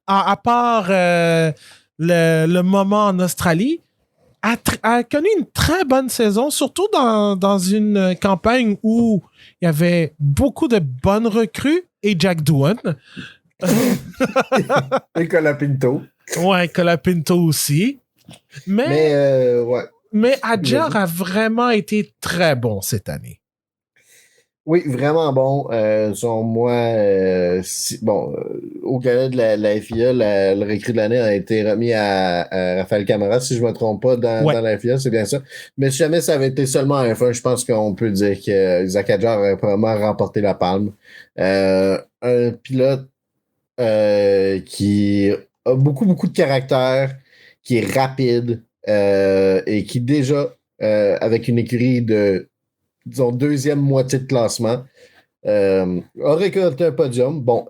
à part le moment en Australie, a connu une très bonne saison, surtout dans une campagne où il y avait beaucoup de bonnes recrues et Jack Doohan.
Et Colapinto.
Ouais, Colapinto aussi. Mais Hadjar a vraiment été très bon cette année.
Oui, vraiment bon. Selon moi, au gala de la FIA, le recrue de l'année a été remis à Raphaël Camara, si je ne me trompe pas, dans la FIA, c'est bien ça. Mais si jamais ça avait été seulement un F1, je pense qu'on peut dire que Isaac Hadjar aurait vraiment remporté la palme. Un pilote qui a beaucoup de caractère, qui est rapide et qui déjà, avec une écurie de disons, deuxième moitié de classement, a récolté un podium. Bon,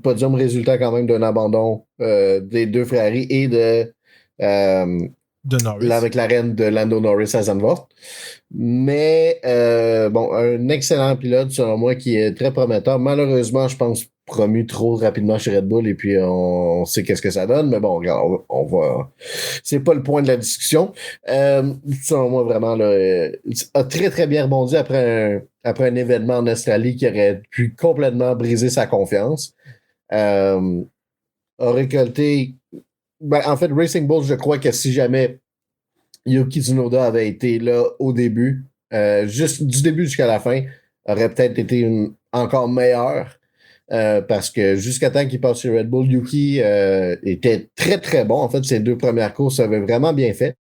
podium résultat quand même d'un abandon des deux Ferrari et de
Norris.
La McLaren de Lando Norris à Zandvoort. Mais un excellent pilote, selon moi, qui est très prometteur. Malheureusement, je pense promu trop rapidement chez Red Bull et puis on sait qu'est-ce que ça donne, mais bon, regarde, on va... C'est pas le point de la discussion. Selon moi, vraiment, là, a très, très bien rebondi après un événement en Australie qui aurait pu complètement briser sa confiance. A récolté... en fait, Racing Bulls, je crois que si jamais Yuki Tsunoda avait été là au début, juste du début jusqu'à la fin, aurait peut-être été encore meilleur. Parce que jusqu'à temps qu'il passe chez Red Bull, Yuki était très très bon. En fait, ses deux premières courses avaient vraiment bien fait.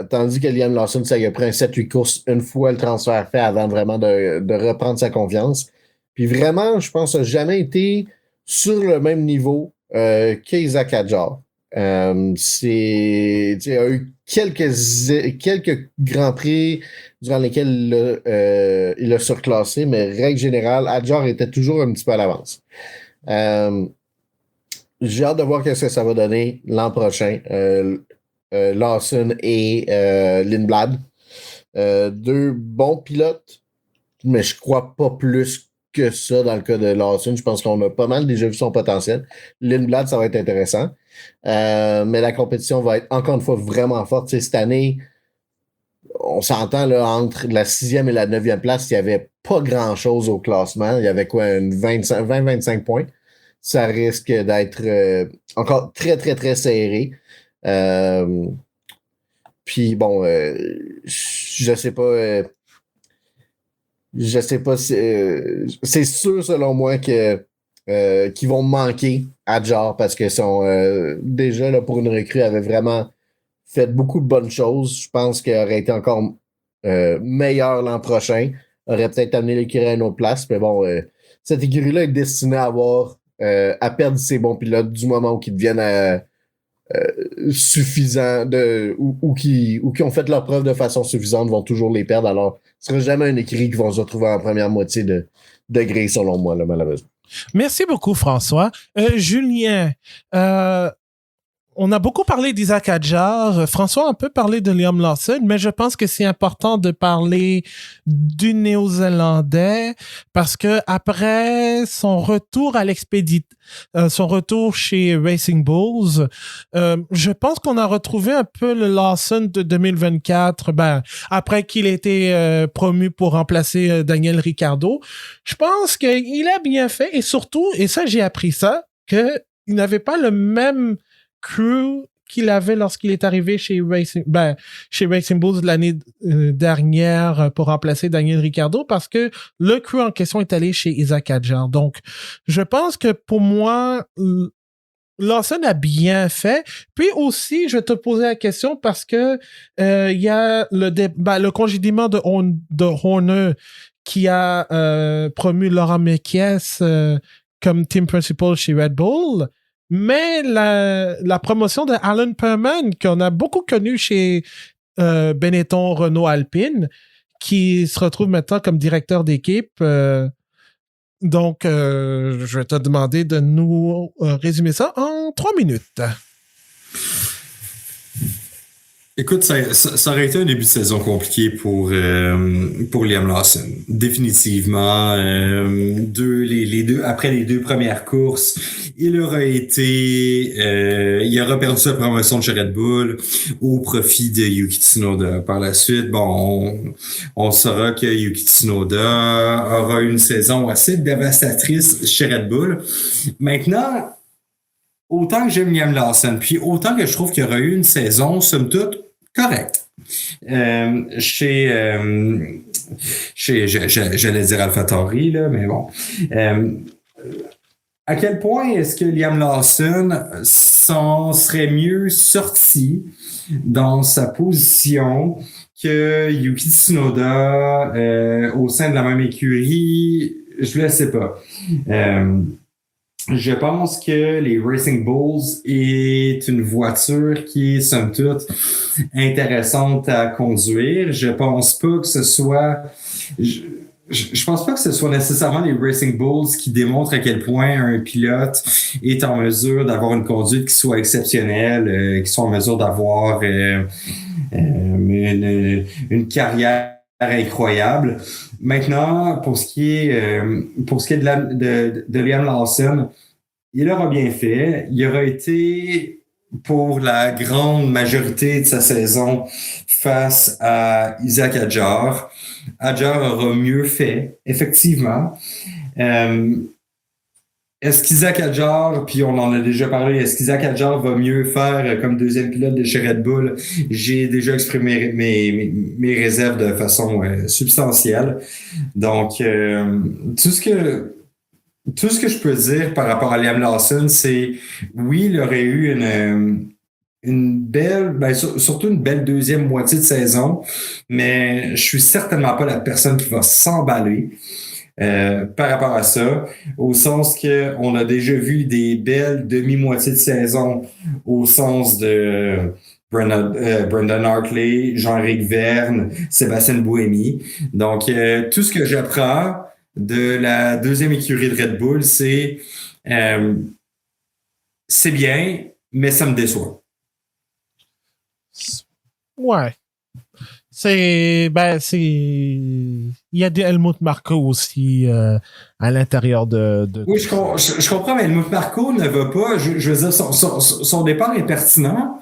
Tandis que Liam Lawson, ça lui a pris un 7-8 courses une fois le transfert fait avant vraiment de reprendre sa confiance. Puis vraiment, je pense, n'a jamais été sur le même niveau qu'Isaac Hadjar. Il a eu quelques grands prix durant lesquels il a surclassé, mais règle générale, Hadjar était toujours un petit peu à l'avance. J'ai hâte de voir ce que ça va donner l'an prochain. Lawson et Lindblad. Deux bons pilotes, mais je crois pas plus que ça dans le cas de Lawson. Je pense qu'on a pas mal déjà vu son potentiel. Lindblad, ça va être intéressant. Mais la compétition va être encore une fois vraiment forte. Cette année, on s'entend là, entre la 6e et la 9e place, il n'y avait pas grand-chose au classement. Il y avait quoi, 20-25 points. Ça risque d'être encore très, très, très serré. Puis bon, je sais pas. C'est sûr selon moi que qu'ils vont manquer Hadjar parce que sont déjà là pour une recrue avait vraiment fait beaucoup de bonnes choses. Je pense qu'il aurait été encore meilleur l'an prochain. Aurait peut-être amené l'écurie à une autre place. Mais bon, cette écurie-là est destinée à perdre ses bons pilotes du moment où ils deviennent suffisants ou qui ont fait leur preuve de façon suffisante vont toujours les perdre. Alors, ce sera jamais une écurie qui vont se retrouver en première moitié de grille, selon moi, là, malheureusement.
Merci beaucoup, François. Julien, on a beaucoup parlé d'Isaac Hadjar. François a un peu parlé de Liam Lawson, mais je pense que c'est important de parler du Néo-Zélandais parce que après son retour à son retour chez Racing Bulls, je pense qu'on a retrouvé un peu le Lawson de 2024. Après qu'il ait été promu pour remplacer Daniel Ricciardo, je pense qu'il a bien fait et surtout, et ça j'ai appris ça, que il n'avait pas le même crew qu'il avait lorsqu'il est arrivé chez Racing Bulls l'année dernière pour remplacer Daniel Ricciardo parce que le crew en question est allé chez Isaac Hadjar. Donc, je pense que pour moi, Lawson a bien fait. Puis aussi, je vais te poser la question parce que il y a le congédiement de Horner qui a promu Laurent Mekies comme team principal chez Red Bull. Mais la promotion de Alan Perman, qu'on a beaucoup connu chez Benetton Renault Alpine, qui se retrouve maintenant comme directeur d'équipe. Donc, je vais te demander de nous résumer ça en 3 minutes.
Écoute, ça aurait été un début de saison compliqué pour Liam Lawson. Définitivement, après les 2 premières courses, il aura perdu sa promotion de chez Red Bull au profit de Yuki Tsunoda. Par la suite, on saura que Yuki Tsunoda aura une saison assez dévastatrice chez Red Bull. Maintenant, autant que j'aime Liam Lawson, puis autant que je trouve qu'il y aura eu une saison, somme toute, correcte. J'allais dire AlphaTauri, là, mais bon. À quel point est-ce que Liam Lawson s'en serait mieux sorti dans sa position que Yuki Tsunoda au sein de la même écurie? Je le sais pas. Je pense que les Racing Bulls est une voiture qui est, somme toute, intéressante à conduire. Je pense pas que ce soit... Je pense pas que ce soit nécessairement les Racing Bulls qui démontrent à quel point un pilote est en mesure d'avoir une conduite qui soit exceptionnelle, qui soit en mesure d'avoir une carrière incroyable. Maintenant, pour ce qui est de Liam Lawson, il aura bien fait. Il aura été, pour la grande majorité de sa saison, face à Isaac Hadjar. Hadjar aura mieux fait, effectivement. Est-ce qu'Isaac Hadjar, puis on en a déjà parlé, est-ce qu'Isaac Hadjar va mieux faire comme deuxième pilote de chez Red Bull? J'ai déjà exprimé mes réserves de façon substantielle. Donc, tout ce que je peux dire par rapport à Liam Lawson, c'est oui, il aurait eu une belle, surtout une belle deuxième moitié de saison, mais je suis certainement pas la personne qui va s'emballer par rapport à ça, au sens que on a déjà vu des belles demi-moitiés de saison au sens de Brendan Hartley, Jean-Éric Verne, Sébastien Buemi. Donc, tout ce que j'apprends de la deuxième écurie de Red Bull, c'est bien, mais ça me déçoit.
Ouais. Il y a des Helmut Marko aussi à l'intérieur de...
Oui, je comprends, mais Helmut Marko ne va pas... Je veux dire, son départ est pertinent,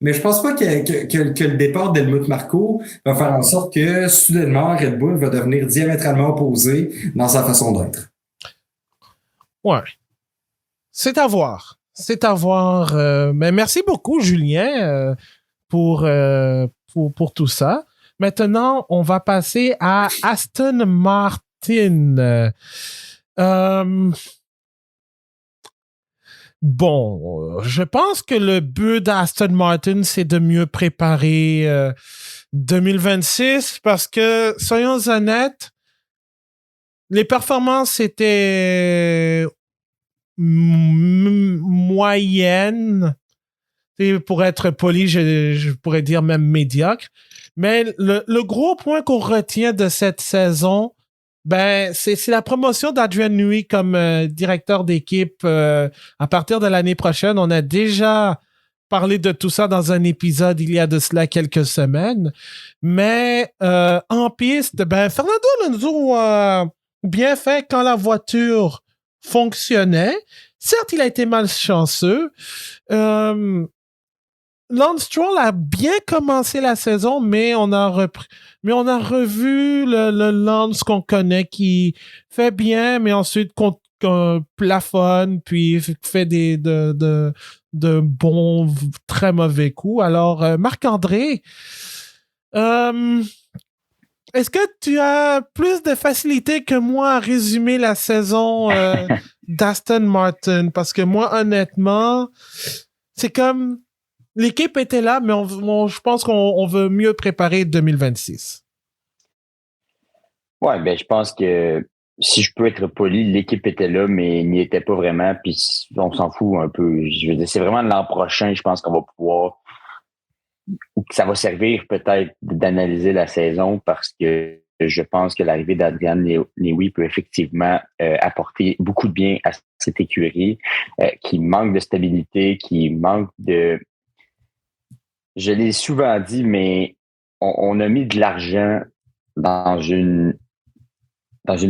mais je pense pas que le départ d'Helmut Marko va faire en sorte que, soudainement, Red Bull va devenir diamétralement opposé dans sa façon d'être.
Ouais. C'est à voir. Mais merci beaucoup, Julien, pour tout ça. Maintenant, on va passer à Aston Martin. Bon, je pense que le but d'Aston Martin, c'est de mieux préparer 2026 parce que, soyons honnêtes, les performances étaient moyennes. Et pour être poli, je pourrais dire même médiocre. Mais le gros point qu'on retient de cette saison, c'est la promotion d'Adrian Newey comme directeur d'équipe à partir de l'année prochaine. On a déjà parlé de tout ça dans un épisode il y a de cela quelques semaines. Mais en piste, Fernando Alonso a bien fait quand la voiture fonctionnait. Certes, il a été malchanceux. Lance Stroll a bien commencé la saison, mais on a revu le Lance qu'on connaît qui fait bien, mais ensuite plafonne, puis fait de bons, très mauvais coups. Alors, Marc-André, est-ce que tu as plus de facilité que moi à résumer la saison d'Aston Martin? Parce que moi, honnêtement, c'est comme l'équipe était là, mais je pense qu'on veut mieux préparer 2026.
Ouais, ben je pense que si je peux être poli, l'équipe était là, mais n'y était pas vraiment. Puis on s'en fout un peu. Je veux dire, c'est vraiment l'an prochain, je pense qu'on va pouvoir, ou que ça va servir peut-être d'analyser la saison, parce que je pense que l'arrivée d'Adrian Newey peut effectivement apporter beaucoup de bien à cette écurie qui manque de stabilité, qui manque de... Je l'ai souvent dit, mais on a mis de l'argent dans une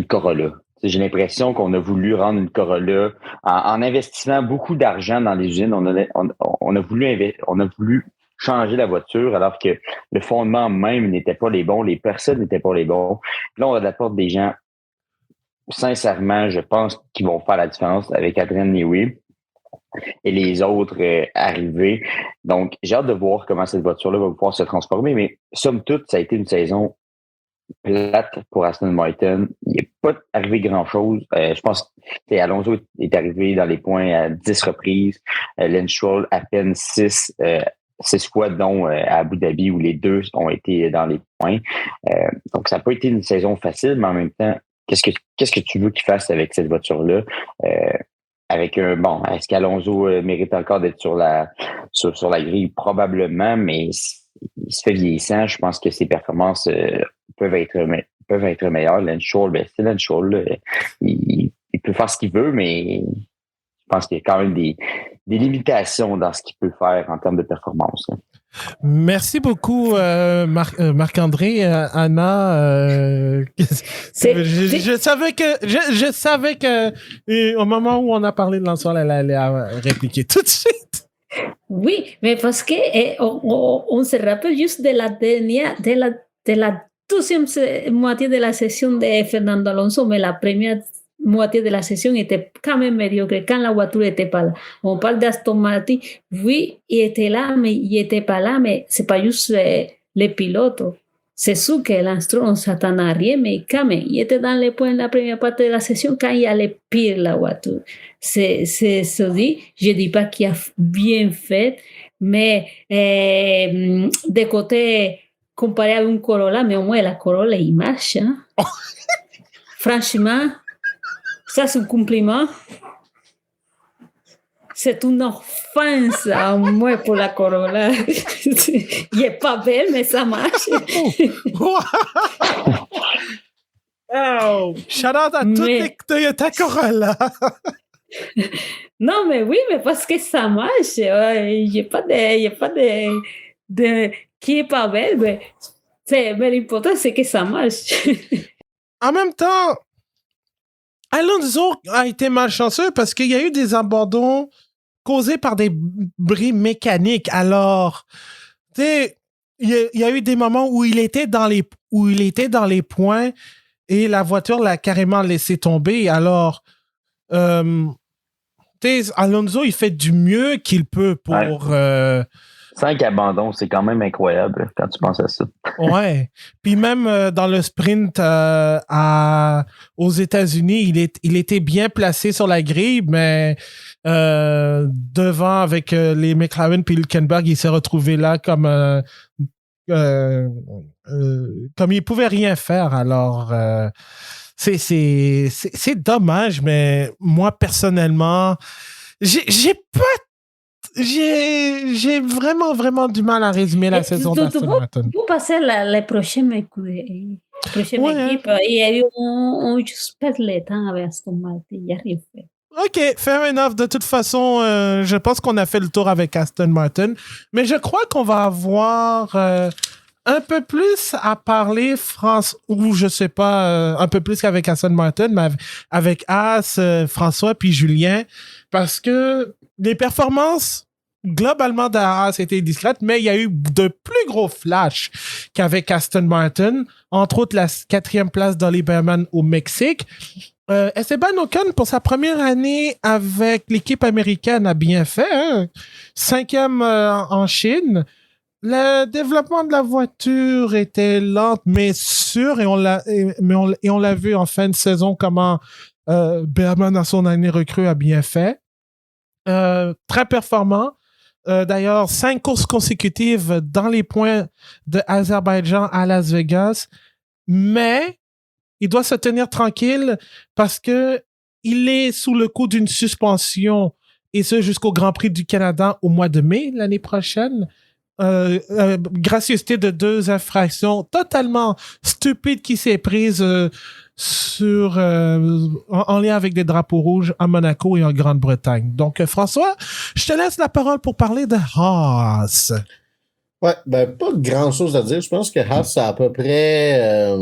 Corolla. J'ai l'impression qu'on a voulu rendre une Corolla en investissant beaucoup d'argent dans les usines. On a voulu changer la voiture alors que le fondement même n'était pas les bons, les personnes n'étaient pas les bons. Là, on apporte des gens, sincèrement, je pense, qui vont faire la différence avec Adrian Newey et les autres arrivés. Donc, j'ai hâte de voir comment cette voiture-là va pouvoir se transformer. Mais somme toute, ça a été une saison plate pour Aston Martin. Il n'est pas arrivé grand-chose. Je pense que Alonso est arrivé dans les points à 10 reprises. Lance Stroll à peine 6 fois, dont à Abu Dhabi, où les deux ont été dans les points. Donc, ça n'a pas été une saison facile, mais en même temps, qu'est-ce que tu veux qu'il fasse avec cette voiture-là? Est-ce qu'Alonso mérite encore d'être sur la grille? Probablement, mais il se fait vieillissant. Je pense que ses performances peuvent être meilleures. Lance Stroll, c'est Lance Stroll. Il peut faire ce qu'il veut, mais je pense qu'il y a quand même des limitations dans ce qu'il peut faire en termes de performance.
Merci beaucoup, Marc-André, Anna. Je savais que au moment où on a parlé de Lance Stroll, elle allait répliquer tout de suite.
Oui, mais parce que on se rappelle juste de la deuxième moitié de la session de Fernando Alonso, mais la première moitié de la session était quand même médiocre quand la voiture n'était pas là. On parle d'Aston Martin, oui, il était là, mais il n'était pas là, mais c'est pas juste les pilotes. C'est sûr que Lance Stroll ne s'attend à rien, mais quand même, il était dans les points de la première partie de la session quand il allait pire la voiture. C'est dit, je ne dis pas qu'il a bien fait, mais de côté, comparé à une Corolla, mais au moins la Corolla, il marche. Hein? Franchement, ça c'est un compliment. C'est une offense à moi pour la Corolla. Il n'est pas belle, mais ça marche.
Oh, shout out à toutes les Toyota Corolla.
Non, mais oui, mais parce que ça marche. Il n'y a pas de qui n'est pas belle, mais l'important, c'est que ça marche.
En même temps, Alonso a été malchanceux parce qu'il y a eu des abandons causés par des bris mécaniques. Alors, tu sais, il y a eu des moments où il était dans les points et la voiture l'a carrément laissé tomber. Alors, tu sais, Alonso, il fait du mieux qu'il peut pour...
5 abandons, c'est quand même incroyable quand tu penses à ça.
Ouais. Puis même dans le sprint aux États-Unis, il était bien placé sur la grille, mais devant avec les McLaren puis Hülkenberg, il s'est retrouvé là comme il pouvait rien faire. Alors c'est dommage, mais moi personnellement, j'ai vraiment du mal à résumer la saison d'Aston Martin.
Vous passez les prochaines équipes et on juste perd le temps avec Aston Martin. Il n'y a rien fait.
OK, fair enough. De toute façon, je pense qu'on a fait le tour avec Aston Martin. Mais je crois qu'on va avoir un peu plus à parler ou je sais pas, un peu plus qu'avec Aston Martin, mais avec As, François puis Julien, parce que les performances globalement d'Haas étaient discrètes, mais il y a eu de plus gros flashs qu'avec Aston Martin, entre autres la 4e place d'Ollie Behrman au Mexique. Esteban Ocon, pour sa première année avec l'équipe américaine, a bien fait, hein? 5e en Chine. Le développement de la voiture était lent, mais sûr, et on l'a vu en fin de saison comment Berman, à son année recrue, a bien fait. Très performant. D'ailleurs, 5 courses consécutives dans les points de Azerbaïdjan à Las Vegas. Mais il doit se tenir tranquille parce que il est sous le coup d'une suspension, et ce jusqu'au Grand Prix du Canada au mois de mai l'année prochaine. Gracieuseté de 2 infractions totalement stupides qui s'est prise en lien avec des drapeaux rouges à Monaco et en Grande-Bretagne. Donc, François, je te laisse la parole pour parler de Haas.
Ouais, ben, pas grand-chose à dire. Je pense que Haas a à peu près...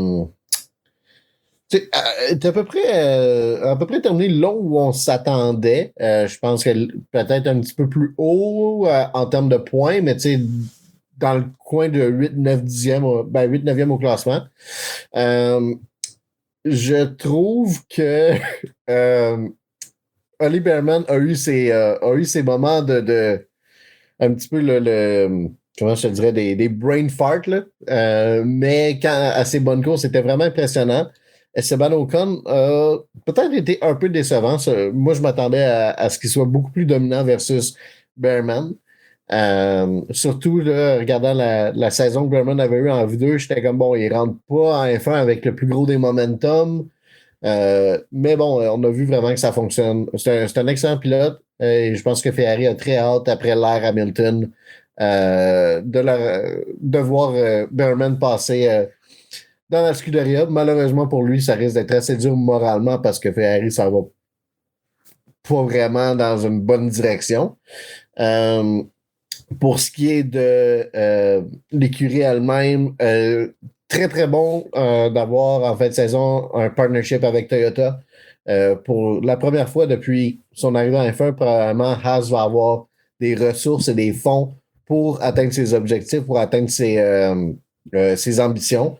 t'es à peu près terminé long où on s'attendait. Je pense que peut-être un petit peu plus haut en termes de points, mais tu sais, dans le coin de 8-9 dixième, 8-9e au classement. Je trouve que Ollie Bearman a eu ses moments de un petit peu le comment je te dirais, des brain farts, là. Mais à ses bonnes courses, c'était vraiment impressionnant. Esteban Ocon a peut-être été un peu décevant. Moi, je m'attendais à ce qu'il soit beaucoup plus dominant versus Bearman. Surtout, là, regardant la saison que Bearman avait eue en V2, j'étais comme, bon, il rentre pas en F1 avec le plus gros des momentum. Mais bon, on a vu vraiment que ça fonctionne. C'est un excellent pilote. Et je pense que Ferrari a très hâte, après l'ère Hamilton, de voir Bearman passer dans la Scuderia. Malheureusement pour lui, ça risque d'être assez dur moralement parce que Ferrari, ça va pas vraiment dans une bonne direction. Pour ce qui est de l'écurie elle-même, très très bon d'avoir en fin de saison un partnership avec Toyota. Pour la première fois depuis son arrivée en F1, probablement Haas va avoir des ressources et des fonds pour atteindre ses objectifs, pour atteindre ses ambitions.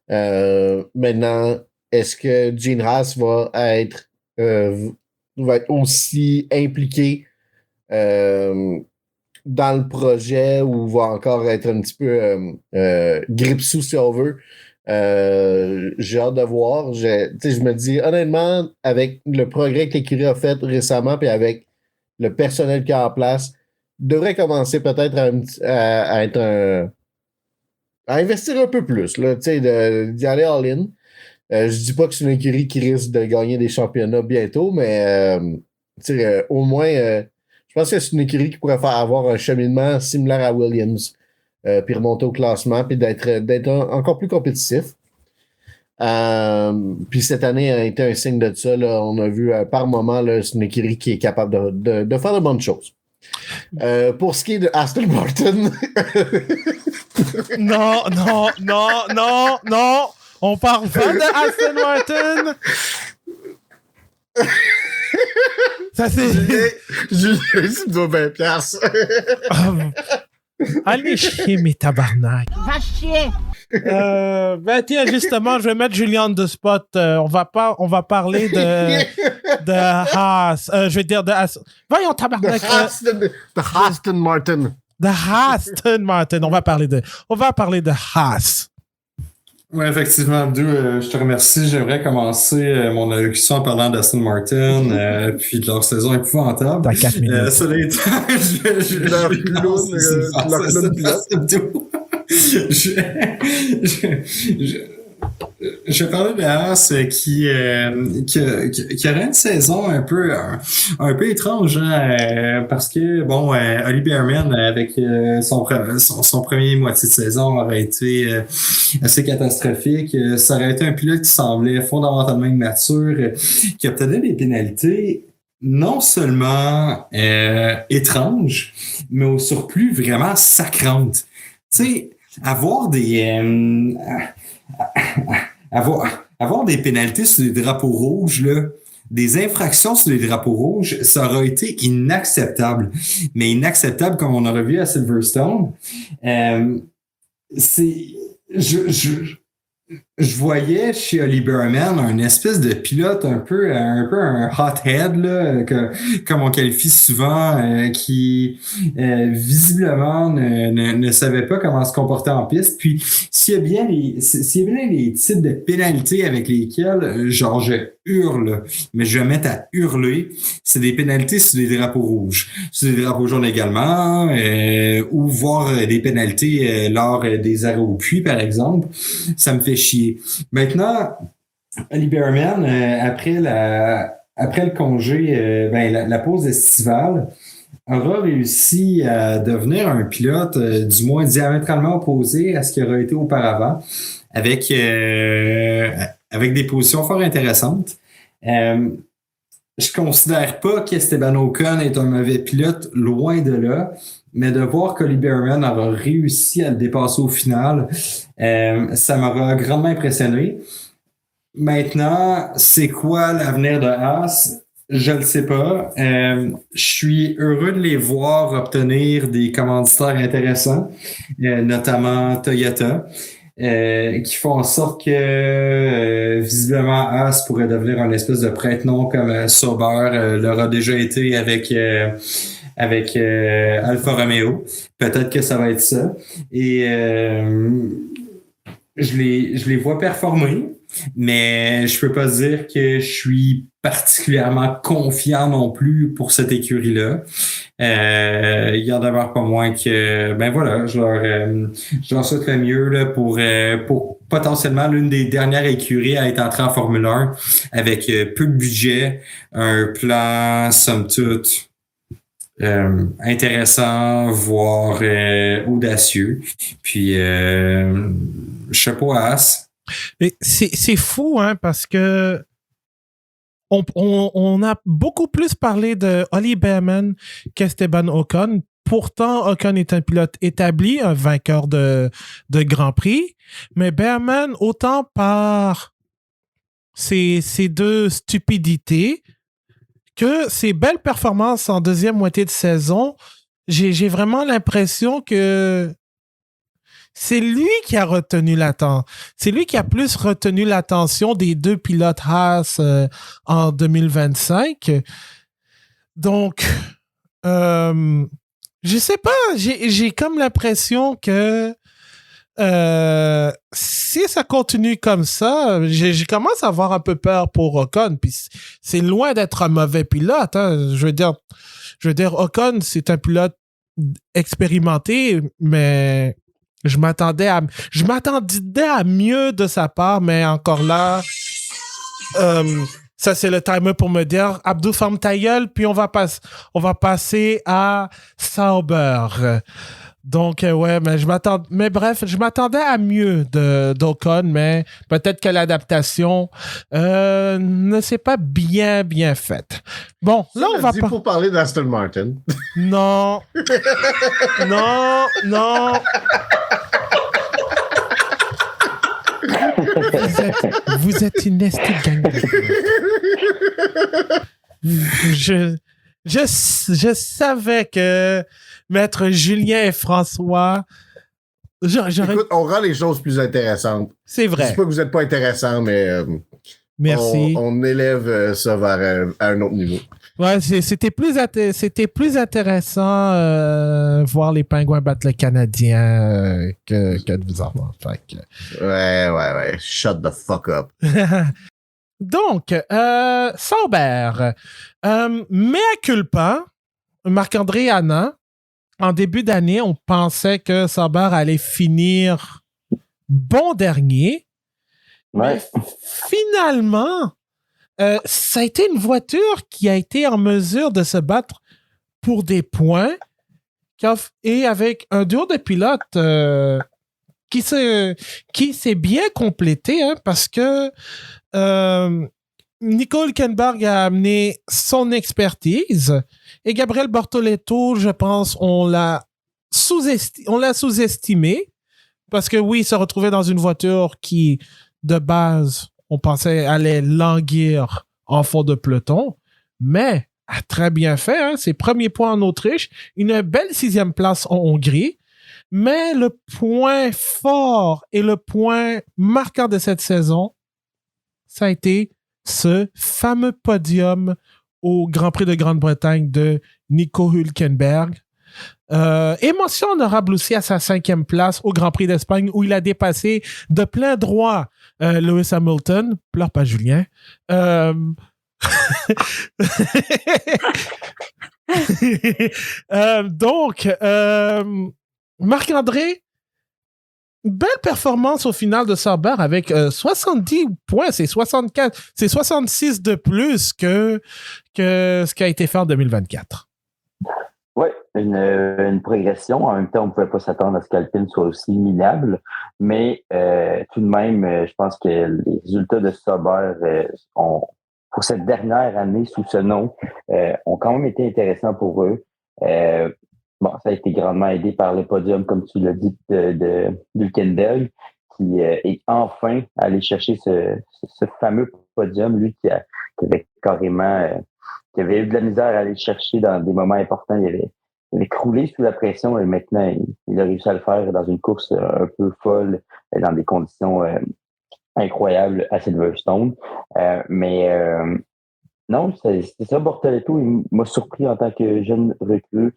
Maintenant, est-ce que Gene Haas va être aussi impliqué dans le projet ou va encore être un petit peu grippe-sous, si on veut? J'ai hâte de voir. Je me dis, honnêtement, avec le progrès que l'écurie a fait récemment puis avec le personnel qui est en place, devrait commencer peut-être à investir un peu plus, là, d'y aller all-in. Je dis pas que c'est une écurie qui risque de gagner des championnats bientôt, mais au moins, je pense que c'est une écurie qui pourrait avoir un cheminement similaire à Williams, puis remonter au classement, puis d'être encore plus compétitif. Puis cette année a été un signe de ça. Là. On a vu par moment, là, c'est une écurie qui est capable de faire de bonnes choses. Pour ce qui est de Aston Martin...
Non. On parle pas de Aston Martin. Ça, c'est...
Julien, tu me dois 20$.
Allez chier, mes tabarnak.
Va chier.
Tiens, justement, je vais mettre Julien de spot. On va parler de Haas. Je vais dire de Haas. Voyons, tabarnak.
De Aston Martin.
De Aston Martin. On va parler de Haas.
Oui, effectivement, Abdou, je te remercie. J'aimerais commencer mon allocution en parlant d'Aston Martin, puis de leur saison épouvantable.
Dans 4 minutes.
Cela étant, je vais parler de Haas qui aurait une saison un peu étrange, hein, parce que bon, Ollie Bearman avec son premier moitié de saison aurait été assez catastrophique. Ça aurait été un pilote qui semblait fondamentalement immature, qui obtenait des pénalités non seulement étranges, mais au surplus vraiment sacrantes. Tu sais, avoir des pénalités sur les drapeaux rouges, là, des infractions sur les drapeaux rouges, ça aurait été inacceptable. Mais inacceptable comme on aurait vu à Silverstone. je voyais chez Oli Berman un espèce de pilote un peu un hothead, là, comme on qualifie souvent, qui visiblement ne savait pas comment se comporter en piste. Puis s'il y a bien les types de pénalités avec lesquels genre je hurle, mais je vais mettre à hurler, c'est des pénalités sur des drapeaux rouges. Sur des drapeaux jaunes également, ou voir des pénalités lors des arrêts au puits, par exemple. Ça me fait chier. Maintenant, Oli Berman, après le congé, la pause estivale, aura réussi à devenir un pilote, du moins diamétralement opposé à ce qu'il aurait été auparavant, avec des positions fort intéressantes. Je considère pas qu'Esteban Ocon est un mauvais pilote, loin de là, mais de voir qu'Oli Berman aura réussi à le dépasser au final, ça m'aura grandement impressionné. Maintenant, c'est quoi l'avenir de Haas? Je le sais pas. Je suis heureux de les voir obtenir des commanditaires intéressants, notamment Toyota, qui font en sorte que visiblement Haas pourrait devenir un espèce de prête-nom comme Sauber leur a déjà été avec Alfa Romeo. Peut-être que ça va être ça. Et je les vois performer, mais je peux pas dire que je suis particulièrement confiant non plus pour cette écurie-là. Il y en demeure pas moins que, je leur souhaite le mieux là, pour potentiellement l'une des dernières écuries à être entrée en Formule 1 avec peu de budget, un plan somme toute intéressant, voire audacieux. Puis chapeau à Haas.
Mais c'est fou, hein, parce que on a beaucoup plus parlé de Oli Berman qu'Esteban Ocon. Pourtant, Ocon est un pilote établi, un vainqueur de Grand Prix. Mais Berman, autant par ses deux stupidités que ses belles performances en deuxième moitié de saison, j'ai vraiment l'impression que c'est lui qui a retenu l'attention. C'est lui qui a plus retenu l'attention des deux pilotes Haas en 2025. Donc, je sais pas, j'ai comme l'impression que si ça continue comme ça, j'ai commencé à avoir un peu peur pour Ocon. Puis c'est loin d'être un mauvais pilote. Hein. Je veux dire, Ocon, c'est un pilote expérimenté, mais je m'attendais à mieux de sa part, mais encore là, ça c'est le timer pour me dire Abdou, ferme ta gueule, puis on va passer à Sauber. Donc ouais, mais je m'attendais à mieux d'Ocon, mais peut-être que l'adaptation ne s'est pas bien faite. Bon, là on va
pour parler d'Aston Martin.
Non. Non. Vous êtes une estie gang. Je savais que Maître Julien et François...
Écoute, on rend les choses plus intéressantes.
C'est vrai.
Je sais pas que vous n'êtes pas intéressant, mais
merci.
On élève ça vers un autre niveau.
Ouais, c'était plus intéressant voir les Pingouins battre le Canadien que de vous avoir.
Ouais. Shut the fuck up.
Donc, Sauber. Mea culpa, Marc-André Anna, en début d'année, on pensait que Sauber allait finir bon dernier.
Ouais.
Mais finalement, ça a été une voiture qui a été en mesure de se battre pour des points et avec un duo de pilotes qui s'est bien complété, hein, parce que Nico Hülkenberg a amené son expertise et Gabriel Bortoleto, je pense, on l'a sous-estimé parce que oui, il se retrouvait dans une voiture qui, de base, on pensait allait languir en fond de peloton, mais a très bien fait, hein, ses premiers points en Autriche, une belle 6e place en Hongrie. Mais le point fort et le point marquant de cette saison, ça a été ce fameux podium au Grand Prix de Grande-Bretagne de Nico Hülkenberg. Émotion honorable aussi à sa 5e place au Grand Prix d'Espagne où il a dépassé de plein droit Lewis Hamilton. Pleure pas, Julien. Donc, Marc-André, belle performance au final de Sauber avec 70 points, c'est 64, c'est 66 de plus que ce qui a été fait en 2024.
Oui, une progression. En même temps, on ne pouvait pas s'attendre à ce qu'Alpine soit aussi minable, mais tout de même, je pense que les résultats de Sauber pour cette dernière année sous ce nom ont quand même été intéressants pour eux. Bon, ça a été grandement aidé par le podium, comme tu l'as dit, de Hülkenberg, qui est enfin allé chercher ce fameux podium, lui qui avait carrément qui avait eu de la misère à aller chercher dans des moments importants. Il avait croulé sous la pression et maintenant, il a réussi à le faire dans une course un peu folle, dans des conditions incroyables à Silverstone. Non, c'est ça, Bortoleto, il m'a surpris en tant que jeune recrue.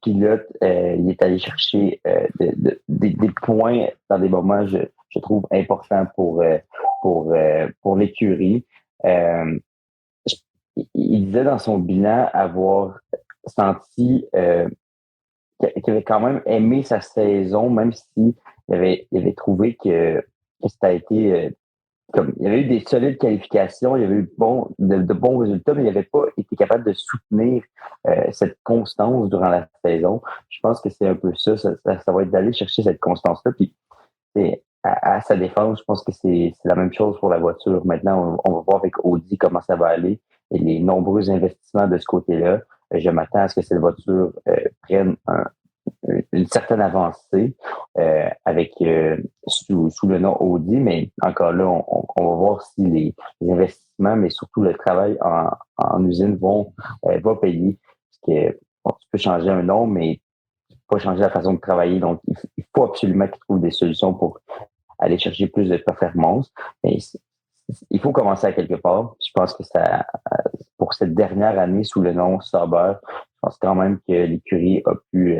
Pilote, il est allé chercher des points dans des moments, je trouve, importants pour l'écurie. Il disait dans son bilan avoir senti qu'il avait quand même aimé sa saison, même s'il avait trouvé que ça a été comme il y avait eu des solides qualifications, il y avait eu de bons résultats, mais il n'avait pas été capable de soutenir cette constance durant la saison. Je pense que c'est un peu ça va être d'aller chercher cette constance-là. Puis à sa défense, je pense que c'est la même chose pour la voiture. Maintenant, on va voir avec Audi comment ça va aller et les nombreux investissements de ce côté-là. Je m'attends à ce que cette voiture prenne une certaine avancée avec sous le nom Audi, mais encore là, on va voir si les investissements, mais surtout le travail en usine va payer. Parce que tu peux changer un nom, mais pas changer la façon de travailler. Donc, il faut absolument qu'ils trouvent des solutions pour aller chercher plus de performance. Mais il faut commencer à quelque part. Je pense que pour cette dernière année sous le nom Sauber, je pense quand même que l'écurie a pu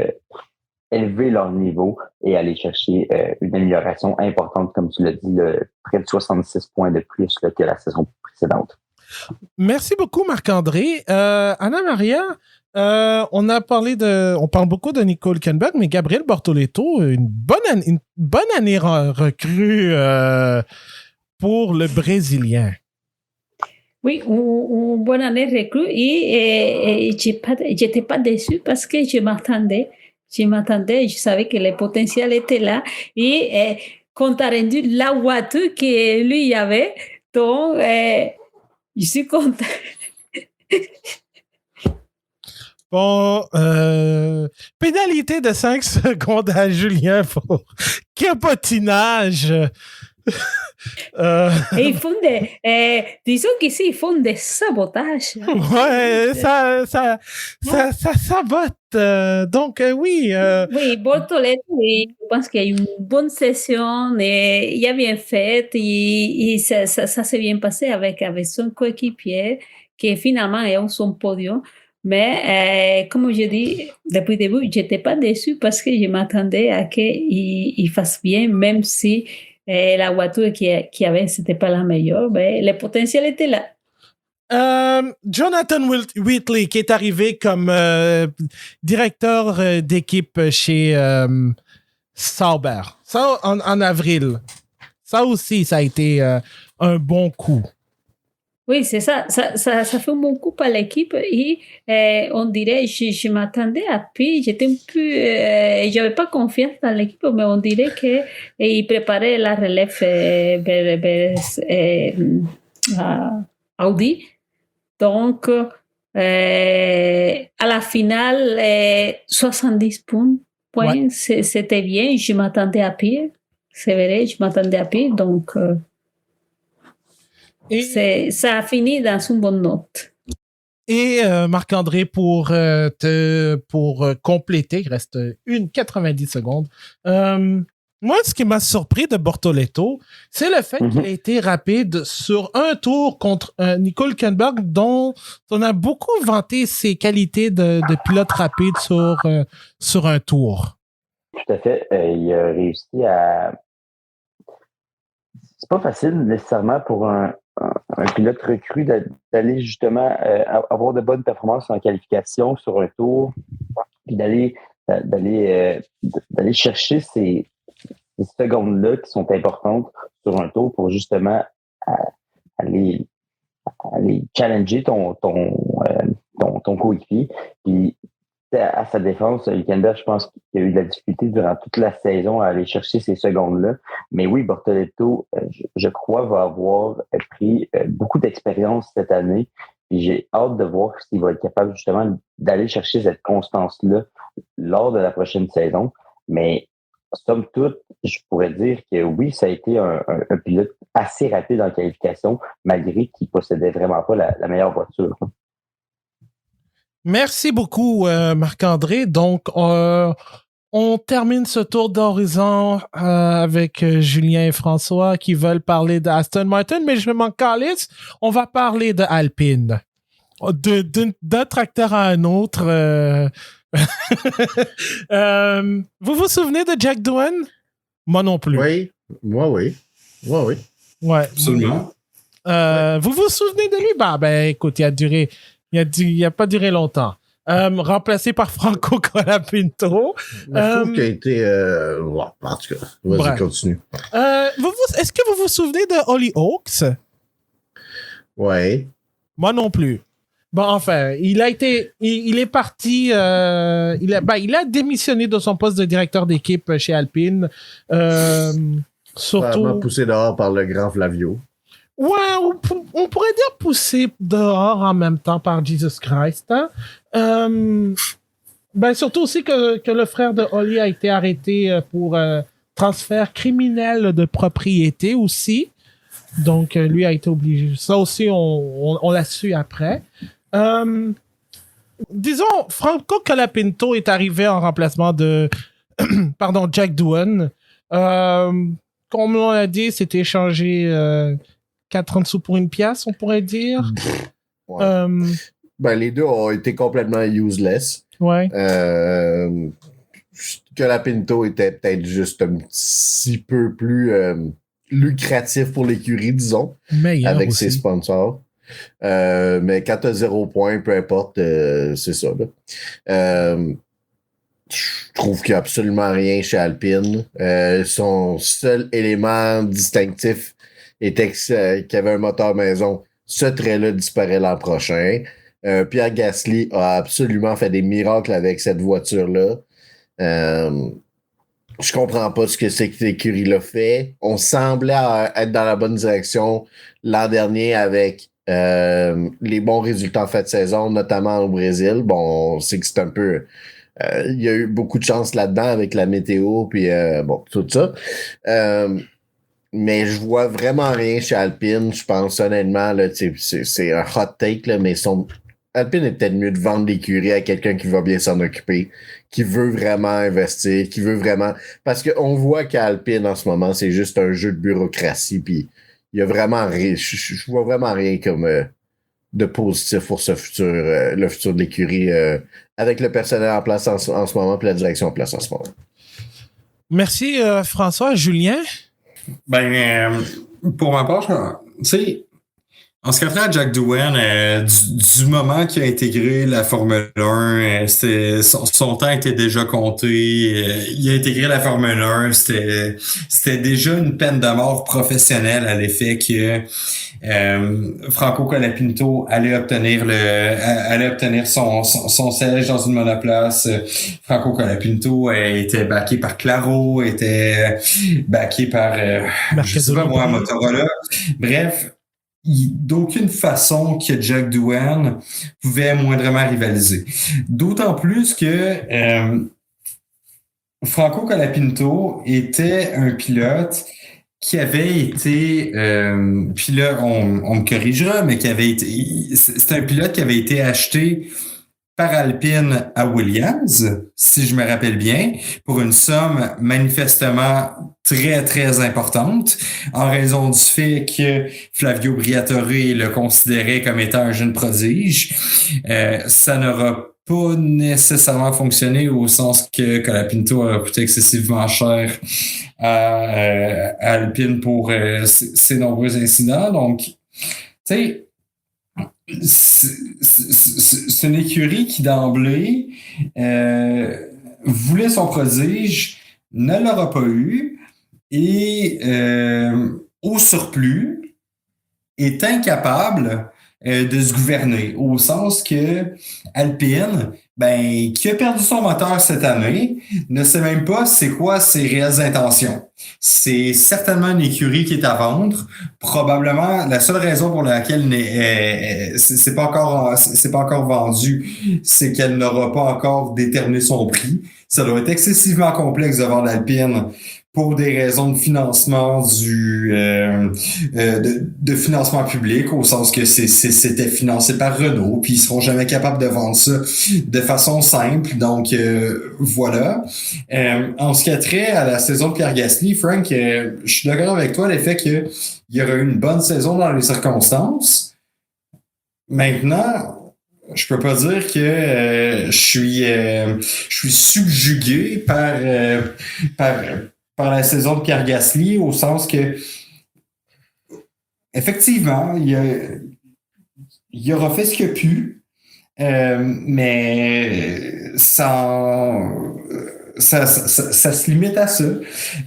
élever leur niveau et aller chercher une amélioration importante, comme tu l'as dit, près de 66 points de plus que la saison précédente.
Merci beaucoup, Marc-André. Anna-Maria, on parle beaucoup de Nico Hülkenberg, mais Gabriel Bortoleto, une bonne année recrue pour le Brésilien.
Oui, une bonne année recrue et j'étais pas déçue parce que je m'attendais, je savais que le potentiel était là et quand tu as rendu la voiture que lui avait, donc je suis contente.
Bon, pénalité de 5 secondes à Julien pour capotinage.
Et ils font disons qu'ici, ils font des sabotages.
Ouais, ça sabote. Donc, oui.
Oui, Bortoleto, je pense qu'il y a eu une bonne session et il a bien fait et ça s'est bien passé avec son coéquipier qui finalement est en son podium. Mais comme je dis depuis le début, je n'étais pas déçue parce que je m'attendais à qu'il fasse bien, même si la voiture qu'il avait, ce n'était pas la meilleure. Mais le potentiel était là.
Jonathan Whitley, qui est arrivé comme directeur d'équipe chez Sauber. Ça, en avril. Ça aussi, ça a été un bon coup.
Oui, c'est ça. Ça fait un bon coup à l'équipe et on dirait, je m'attendais à pire. J'étais un peu, j'avais pas confiance dans l'équipe, mais on dirait qu'il préparait la relève vers Audi. Donc, à la finale, 70 points, ouais. C'était bien. Je m'attendais à pire. C'est vrai, je m'attendais à pire. Donc, ça a fini dans une bonne note.
Et Marc-André, pour compléter, il reste 90 secondes. Moi, ce qui m'a surpris de Bortoleto, c'est le fait qu'il a été rapide sur un tour contre Nico Hülkenberg, dont on a beaucoup vanté ses qualités de pilote rapide sur un tour.
Tout à fait. Il a réussi à... C'est pas facile nécessairement pour un pilote recru d'aller justement avoir de bonnes performances en qualification sur un tour, puis d'aller chercher ces secondes-là qui sont importantes sur un tour pour justement aller challenger ton coéquipier. Puis à sa défense, Hülkenberg, je pense qu'il a eu de la difficulté durant toute la saison à aller chercher ces secondes-là. Mais oui, Bortoleto, je crois, va avoir pris beaucoup d'expérience cette année. Et j'ai hâte de voir s'il va être capable justement d'aller chercher cette constance-là lors de la prochaine saison. Mais somme toute, je pourrais dire que oui, ça a été un pilote assez rapide en qualification, malgré qu'il possédait vraiment pas la meilleure voiture.
Merci beaucoup, Marc-André. Donc, on termine ce tour d'horizon avec Julien et François qui veulent parler d'Aston Martin, mais je m'en calisse. On va parler de Alpine. D'un tracteur à un autre. Vous vous souvenez de Jack Doohan? Moi non plus.
Oui, moi oui. Ouais.
Absolument.
Vous vous souvenez de lui? Ben écoute, il a pas duré longtemps. Remplacé par Franco Colapinto.
Je trouve qu'il a été... en tout cas, vas-y, continue.
Est-ce que vous vous souvenez de Holly Hawks?
Oui.
Moi non plus. Bon, enfin, il est parti, il a démissionné de son poste de directeur d'équipe chez Alpine. Surtout.
Vraiment poussé dehors par le grand Flavio.
Ouais, on pourrait dire poussé dehors en même temps par Jesus Christ. Hein? Surtout aussi que le frère de Holly a été arrêté pour transfert criminel de propriété aussi. Donc, lui a été obligé. Ça aussi, on l'a su après. Disons, Franco Colapinto est arrivé en remplacement de Jack Doohan. Comme on l'a dit, c'était échangé 4 sous pour une pièce, on pourrait dire.
Ouais. Les deux ont été complètement useless.
Ouais.
Colapinto était peut-être juste un petit peu plus lucratif pour l'écurie, disons,
meilleur
avec
aussi.
ses sponsors. Mais quand t'as 0 point, peu importe, c'est ça. Je trouve qu'il n'y a absolument rien chez Alpine. Son seul élément distinctif était qu'il avait un moteur maison. Ce trait-là disparaît l'an prochain. Pierre Gasly a absolument fait des miracles avec cette voiture-là. Je comprends pas ce que cette écurie-là fait. On semblait être dans la bonne direction l'an dernier avec les bons résultats en fin de saison, notamment au Brésil. Bon, on sait que c'est un peu... il y a eu beaucoup de chance là-dedans avec la météo, puis tout ça. Mais je vois vraiment rien chez Alpine. Je pense honnêtement, là, c'est un hot take, là, mais Alpine est peut-être mieux de vendre l'écurie à quelqu'un qui va bien s'en occuper, qui veut vraiment investir, qui veut vraiment... Parce qu'on voit qu'à Alpine, en ce moment, c'est juste un jeu de bureaucratie, puis il y a vraiment rien... Je vois vraiment rien comme de positif pour ce futur, le futur de l'écurie, avec le personnel en place en ce moment, puis la direction en place en ce moment.
Merci, François. Julien?
Pour ma part, tu sais, en ce qui a trait à Jack Doohan, du moment qu'il a intégré la Formule 1, son temps était déjà compté. Il a intégré la Formule 1, c'était déjà une peine de mort professionnelle à l'effet que Franco Colapinto allait obtenir son siège dans une monoplace. Franco Colapinto était backé par Claro, était backé par je sais pas moi, Motorola. Bref, d'aucune façon que Jack Doohan pouvait moindrement rivaliser. D'autant plus que Franco Colapinto était un pilote qui avait été, puis là, on me corrigera, mais qui avait été, c'est un pilote qui avait été acheté par Alpine à Williams, si je me rappelle bien, pour une somme manifestement très, très importante, en raison du fait que Flavio Briatore le considérait comme étant un jeune prodige. Ça n'aura pas nécessairement fonctionné au sens que Colapinto a coûté excessivement cher à Alpine pour ses nombreux incidents. Donc, tu sais, c'est une écurie qui d'emblée voulait son prodige, ne l'aura pas eu et au surplus est incapable de se gouverner, au sens que Alpine, qui a perdu son moteur cette année, ne sait même pas c'est quoi ses réelles intentions. C'est certainement une écurie qui est à vendre. Probablement, la seule raison pour laquelle c'est pas encore vendu, c'est qu'elle n'aura pas encore déterminé son prix. Ça doit être excessivement complexe de vendre Alpine pour des raisons de financement de financement public, au sens que c'était financé par Renault, puis ils seront jamais capables de vendre ça de façon simple. Donc voilà. En ce qui a trait à la saison de Pierre Gasly, Frank, je suis d'accord avec toi, l'effet qu'il y aura eu une bonne saison dans les circonstances. Maintenant, je peux pas dire que je suis subjugué par la saison de Pierre Gasly, au sens que effectivement, il aura fait ce qu'il a pu, mais ça se limite à ça.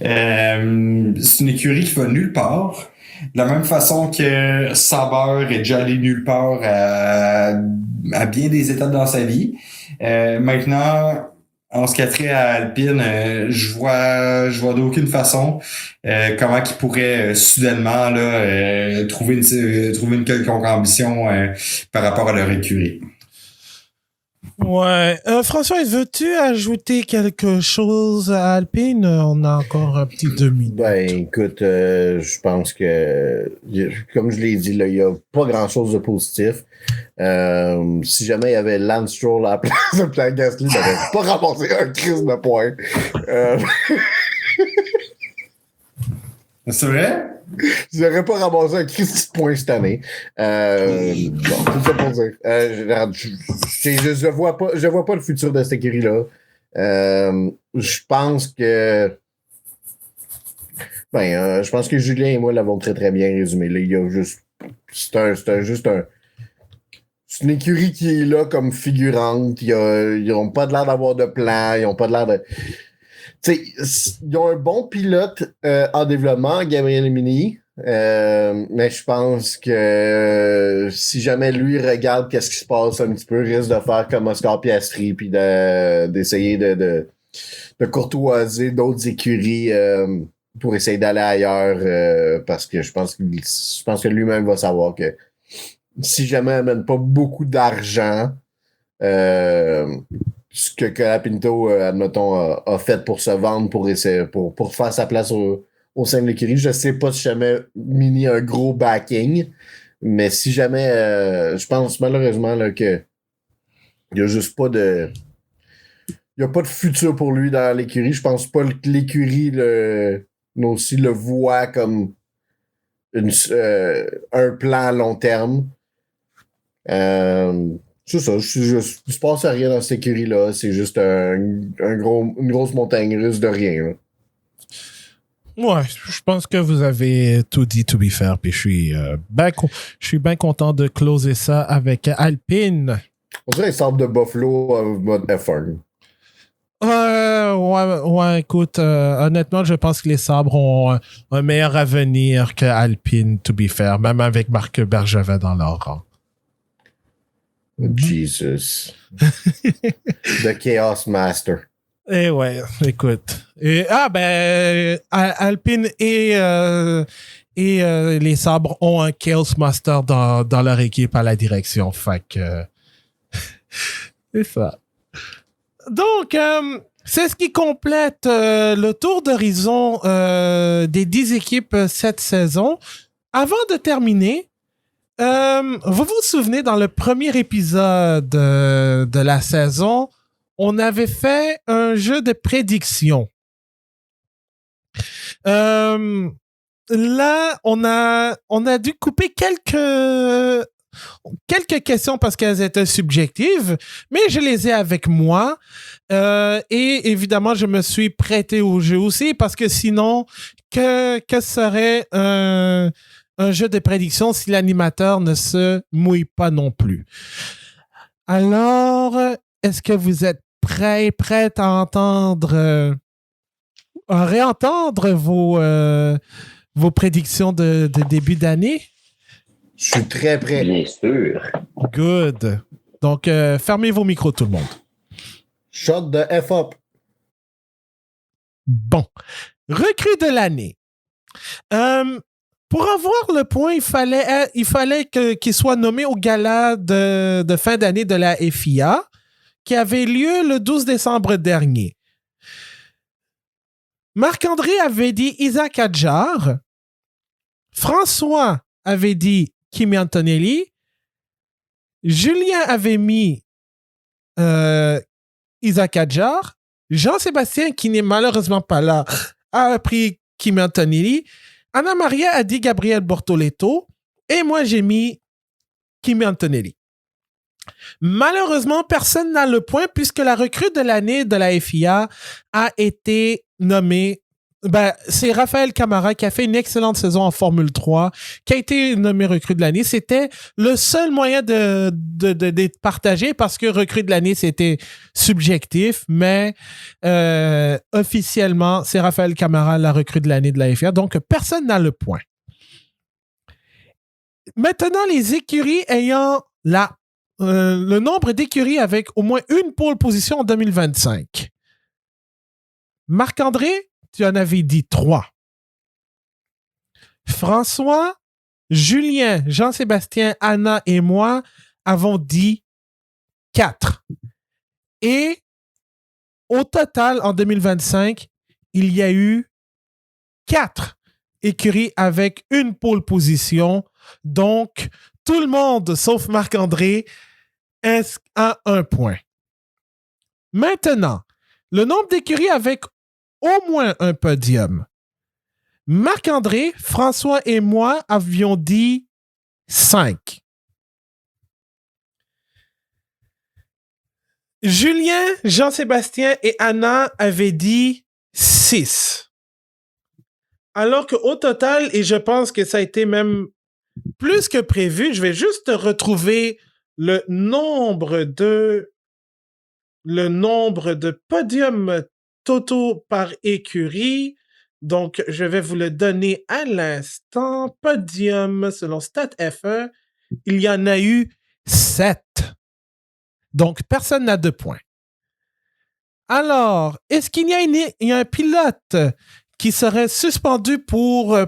C'est une écurie qui va nulle part. De la même façon que Sauber est déjà allé nulle part à bien des étapes dans sa vie. Maintenant, en ce qui a trait à Alpine, je vois d'aucune façon comment ils pourraient soudainement là, trouver une quelconque ambition par rapport à leur écurie.
Ouais. François, veux-tu ajouter quelque chose à Alpine? On a encore un petit 2 minutes.
Écoute, je pense que, comme je l'ai dit, là, il n'y a pas grand-chose de positif. Si jamais il y avait Lance Stroll à la place de Pierre Gasly, il n'aurait pas ramassé un crise de points.
C'est vrai?
Je n'aurais pas ramassé un crise de points cette année. Bon, tout ça pour dire. Je vois pas le futur de cette écurie-là. Je pense que Julien et moi l'avons très très bien résumé. Là, il y a juste c'est une écurie qui est là comme figurante. Ils n'ont pas de l'air d'avoir de plan. Ils n'ont pas de l'air de... T'sais, ils ont un bon pilote en développement, Gabriel Mini, mais je pense que si jamais lui regarde qu'est-ce qui se passe un petit peu, risque de faire comme Oscar Piastri puis d'essayer de courtoiser d'autres écuries pour essayer d'aller ailleurs, parce que je pense que lui-même va savoir que si jamais il n'amène pas beaucoup d'argent, ce que Colapinto, admettons, a fait pour se vendre, pour faire sa place au sein de l'écurie. Je sais pas si jamais Mini a un gros backing, mais si jamais, je pense malheureusement là, que il y a juste pas de... Il y a pas de futur pour lui dans l'écurie. Je pense pas que l'écurie aussi le voit comme un plan à long terme. C'est ça, il se passe rien dans cette écurie-là. C'est juste une grosse montagne russe de rien. Là.
Ouais, je pense que vous avez tout dit, to be fair. Puis je suis bien content de closer ça avec Alpine.
On dirait un sorte de Buffalo en mode F1.
Ouais, écoute, honnêtement, je pense que les sabres ont un meilleur avenir que Alpine, to be fair, même avec Marc Bergevin dans leur rang.
Jesus. The Chaos Master.
Eh ouais, écoute. Alpine et les sabres ont un Chaos Master dans leur équipe à la direction. Fait que c'est ça. Donc, C'est ce qui complète le tour d'horizon des 10 équipes cette saison. Avant de terminer, vous vous souvenez, dans le premier épisode de la saison, on avait fait un jeu de prédiction. Là, on a dû couper quelques questions parce qu'elles étaient subjectives, mais je les ai avec moi. Et évidemment, je me suis prêté au jeu aussi parce que sinon, que serait un jeu de prédiction si l'animateur ne se mouille pas non plus? Alors, est-ce que vous êtes prête à entendre, à réentendre vos prédictions de début d'année?
Je suis très prêt.
Bien sûr.
Good. Donc, fermez vos micros, tout le monde.
Shot de F-up.
Bon. Recrue de l'année. Pour avoir le point, il fallait qu'il soit nommé au gala de fin d'année de la FIA qui avait lieu le 12 décembre dernier. Marc-André avait dit Isaac Hadjar. François avait dit Kimi Antonelli. Julien avait mis Isaac Hadjar. Jean-Sébastien, qui n'est malheureusement pas là, a pris Kimi Antonelli. Anna Maria a dit Gabriel Bortoleto. Et moi, j'ai mis Kimi Antonelli. Malheureusement, personne n'a le point puisque la recrue de l'année de la FIA a été nommée. C'est Raphaël Camara qui a fait une excellente saison en Formule 3, qui a été nommé recrue de l'année. C'était le seul moyen d'être partagé parce que recrue de l'année, c'était subjectif, mais officiellement, c'est Raphaël Camara la recrue de l'année de la FIA. Donc, personne n'a le point. Maintenant, les écuries ayant le nombre d'écuries avec au moins une pole position en 2025. Marc-André, tu en avais dit 3. François, Julien, Jean-Sébastien, Anna et moi avons dit 4. Et au total, en 2025, il y a eu 4 écuries avec une pole position. Donc, tout le monde, sauf Marc-André, a un point. Maintenant, le nombre d'écuries avec au moins un podium. Marc-André, François et moi avions dit 5. Julien, Jean-Sébastien et Anna avaient dit 6. Alors qu'au total, et je pense que ça a été même plus que prévu, je vais juste retrouver le nombre de podiums totaux par écurie. Donc, je vais vous le donner à l'instant. Podium, selon StatF1, il y en a eu 7. Donc, personne n'a 2 points. Alors, est-ce qu'il y a un pilote qui serait suspendu pour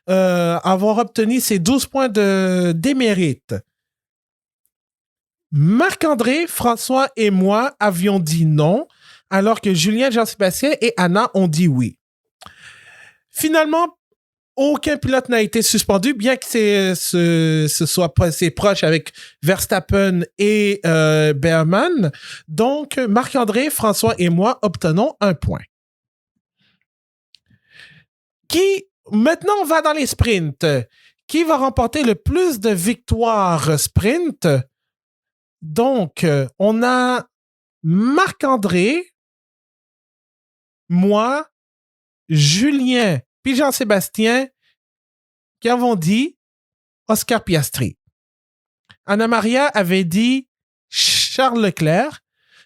avoir obtenu ses 12 points de démérite? Marc-André, François et moi avions dit non, alors que Julien, Jean-Sébastien et Anna ont dit oui. Finalement, aucun pilote n'a été suspendu, bien que ce soit assez proche avec Verstappen et Behrman. Donc, Marc-André, François et moi obtenons un point. Maintenant, on va dans les sprints. Qui va remporter le plus de victoires sprint? Donc, on a Marc-André, moi, Julien, puis Jean-Sébastien qui avons dit Oscar Piastri. Anna Maria avait dit Charles Leclerc,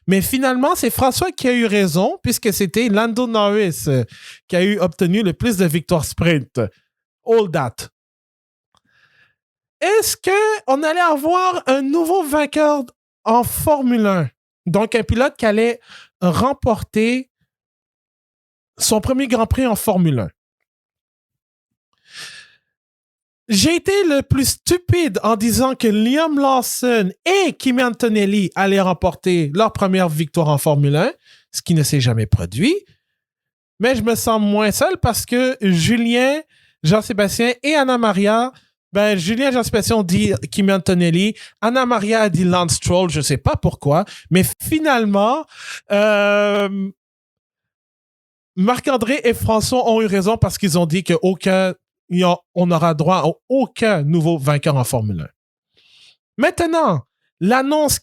mais finalement, c'est François qui a eu raison puisque c'était Lando Norris qui a obtenu le plus de victoires sprint. All that. Est-ce qu'on allait avoir un nouveau vainqueur en Formule 1? Donc, un pilote qui allait remporter son premier Grand Prix en Formule 1. J'ai été le plus stupide en disant que Liam Lawson et Kimi Antonelli allaient remporter leur première victoire en Formule 1. ce qui ne s'est jamais produit. Mais je me sens moins seul parce que Julien, Jean-Sébastien et Anna-Maria, Julien et Jean-Sébastien ont dit Kimi Antonelli, Anna-Maria a dit Lance Stroll, je ne sais pas pourquoi, mais finalement, Marc-André et François ont eu raison parce qu'ils ont dit on n'aura droit à aucun nouveau vainqueur en Formule 1. Maintenant, l'annonce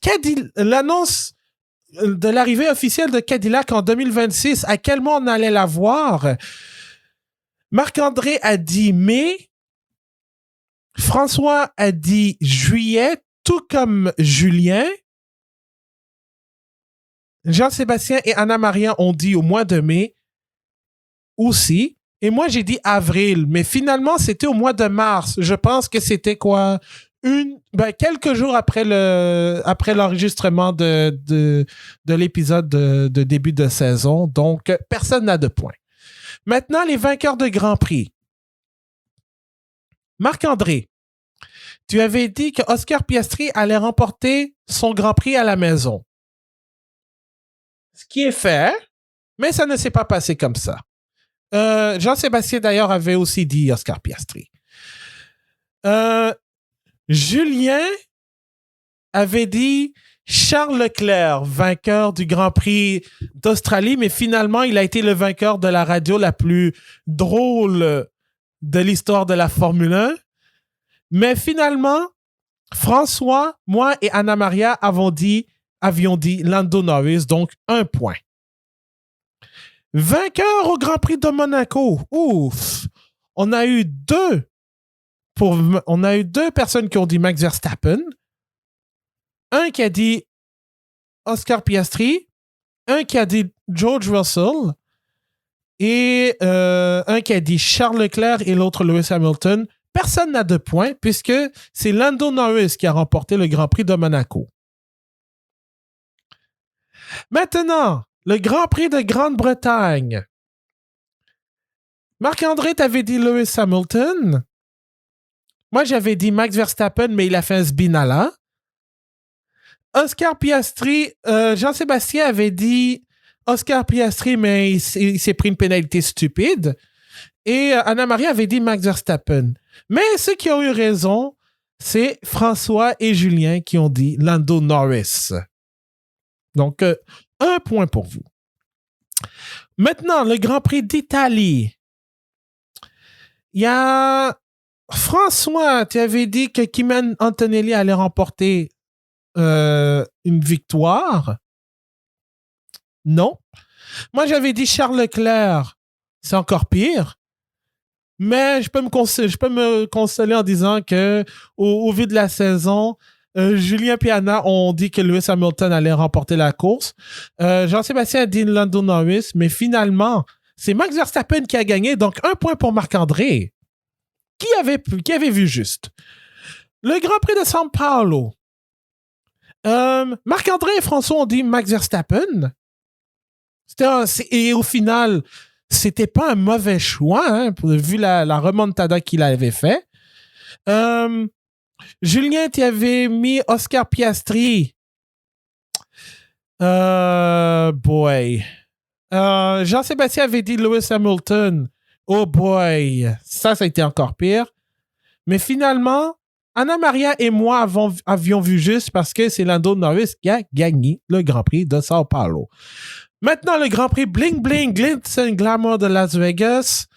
de l'arrivée officielle de Cadillac en 2026, à quel mois on allait la voir? Marc-André a dit mai, François a dit juillet, tout comme Julien. Jean-Sébastien et Anna-Maria ont dit au mois de mai aussi. Et moi, j'ai dit avril, mais finalement, c'était au mois de mars. Je pense que c'était quoi? Quelques jours après l'enregistrement de l'épisode de début de saison. Donc, personne n'a de points. Maintenant, les vainqueurs de Grand Prix. Marc-André, tu avais dit que Oscar Piastri allait remporter son Grand Prix à la maison. Ce qui est fait, mais ça ne s'est pas passé comme ça. Jean-Sébastien, d'ailleurs, avait aussi dit Oscar Piastri. Julien avait dit Charles Leclerc, vainqueur du Grand Prix d'Australie, mais finalement, il a été le vainqueur de la radio la plus drôle de l'histoire de la Formule 1. Mais finalement, François, moi et Anna-Maria avions dit Lando Norris, donc 1 point. Vainqueur au Grand Prix de Monaco. Ouf! On a eu deux personnes qui ont dit Max Verstappen. Un qui a dit Oscar Piastri. Un qui a dit George Russell. Et un qui a dit Charles Leclerc et l'autre Lewis Hamilton. Personne n'a de points puisque c'est Lando Norris qui a remporté le Grand Prix de Monaco. Maintenant, le Grand Prix de Grande-Bretagne. Marc-André, t'avais dit Lewis Hamilton. Moi, j'avais dit Max Verstappen, mais il a fait un spin-ala. Oscar Piastri, Jean-Sébastien avait dit Oscar Piastri, mais il s'est pris une pénalité stupide. Et Anna-Maria avait dit Max Verstappen. Mais ceux qui ont eu raison, c'est François et Julien qui ont dit Lando Norris. Donc, 1 point pour vous. Maintenant, le Grand Prix d'Italie. Il y a François, tu avais dit que Kimi Antonelli allait remporter une victoire. Non. Moi, j'avais dit Charles Leclerc. C'est encore pire. Mais je peux me consoler en disant que au vu de la saison, Julien et Anna ont dit que Lewis Hamilton allait remporter la course. Jean-Sébastien a dit Lando Norris, mais finalement, c'est Max Verstappen qui a gagné, donc 1 point pour Marc-André. Qui avait vu juste? Le Grand Prix de São Paulo. Marc-André et François ont dit Max Verstappen. Et au final, c'était pas un mauvais choix, hein, vu la remontada qu'il avait fait. Julien, tu avais mis Oscar Piastri. Boy. Jean-Sébastien avait dit Lewis Hamilton. Oh boy. Ça a été encore pire. Mais finalement, Anna-Maria et moi avions vu juste parce que c'est Lando Norris qui a gagné le Grand Prix de São Paulo. Maintenant, le Grand Prix Bling Bling Glitz and Glamour de Las Vegas.